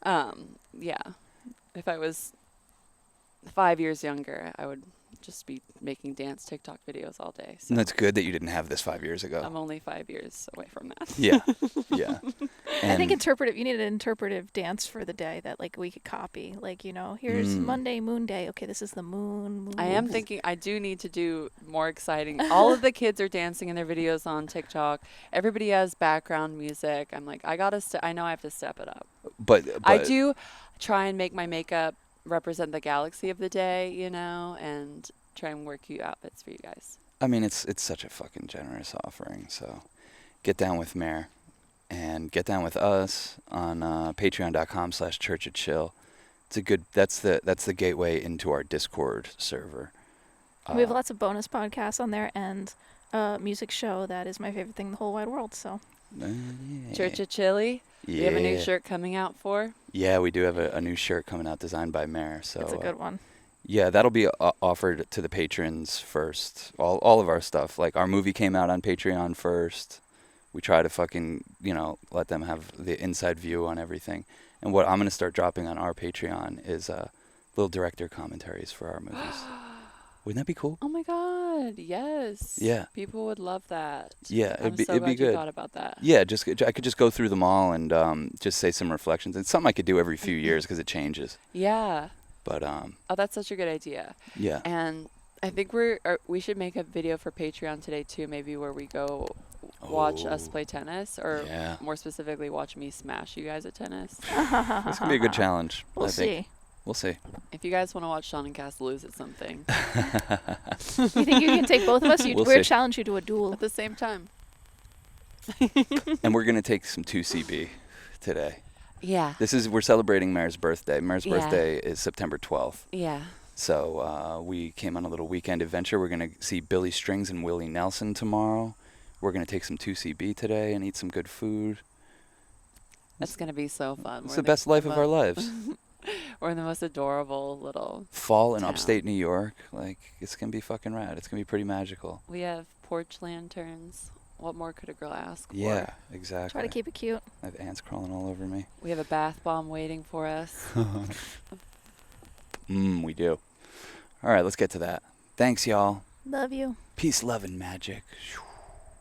Yeah. If I was 5 years younger, I would just be making dance TikTok videos all day. So And that's good that you didn't have this 5 years ago. I'm only 5 years away from that. Yeah. Yeah. I think And you need an interpretive dance for the day that like we could copy. Like, you know, here's Monday, moon day. Okay, this is the moon. I am thinking I do need to do more exciting. All of the kids are dancing in their videos on TikTok. Everybody has background music. I'm like, I know I have to step it up. but I do try and make my makeup represent the galaxy of the day, you know, and try and work you outfits for you guys. I mean, it's such a fucking generous offering. So get down with Mare and get down with us on patreon.com/churchofchill. It's a good, that's the gateway into our Discord server. We have lots of bonus podcasts on there and a music show that is my favorite thing in the whole wide world. So Yeah. Church of Chili. Yeah. We have a new shirt coming out for. Yeah, we do have a new shirt coming out designed by Mare. So it's a good one. yeah, that'll be offered to the patrons first. All of our stuff. Like our movie came out on Patreon first. We try to fucking, let them have the inside view on everything. And what I'm going to start dropping on our Patreon is little director commentaries for our movies. Wouldn't that be cool? Oh my God, yes. Yeah. People would love that. Yeah, I'm so it'd glad be good. you thought about that. Yeah, I could just go through them all and just say some reflections. It's something I could do every few years because it changes. Yeah. But Oh, that's such a good idea. yeah. And I think we should make a video for Patreon today too, maybe where we go watch us play tennis, or Yeah. more specifically, watch me smash you guys at tennis. This could be a good challenge. We'll I think. see. We'll see. If you guys want to watch Sean and Cass lose at something You think you can take both of us? We'll We're see. challenge you to a duel. at the same time. And we're going to take some 2CB today. Yeah. We're celebrating Mare's birthday. Mare's Yeah. birthday is September 12th. Yeah. So we came on a little weekend adventure. We're going to see Billy Strings and Willie Nelson tomorrow. We're going to take some 2CB today and eat some good food. That's going to be so fun. It's the best life of our lives. We're in the most adorable little... Fall in town. upstate New York. Like, it's going to be fucking rad. It's going to be pretty magical. We have porch lanterns. What more could a girl ask for? Yeah, exactly. Try to keep it cute. I have ants crawling all over me. We have a bath bomb waiting for us. We do. All right, let's get to that. Thanks, y'all. Love you. Peace, love, and magic.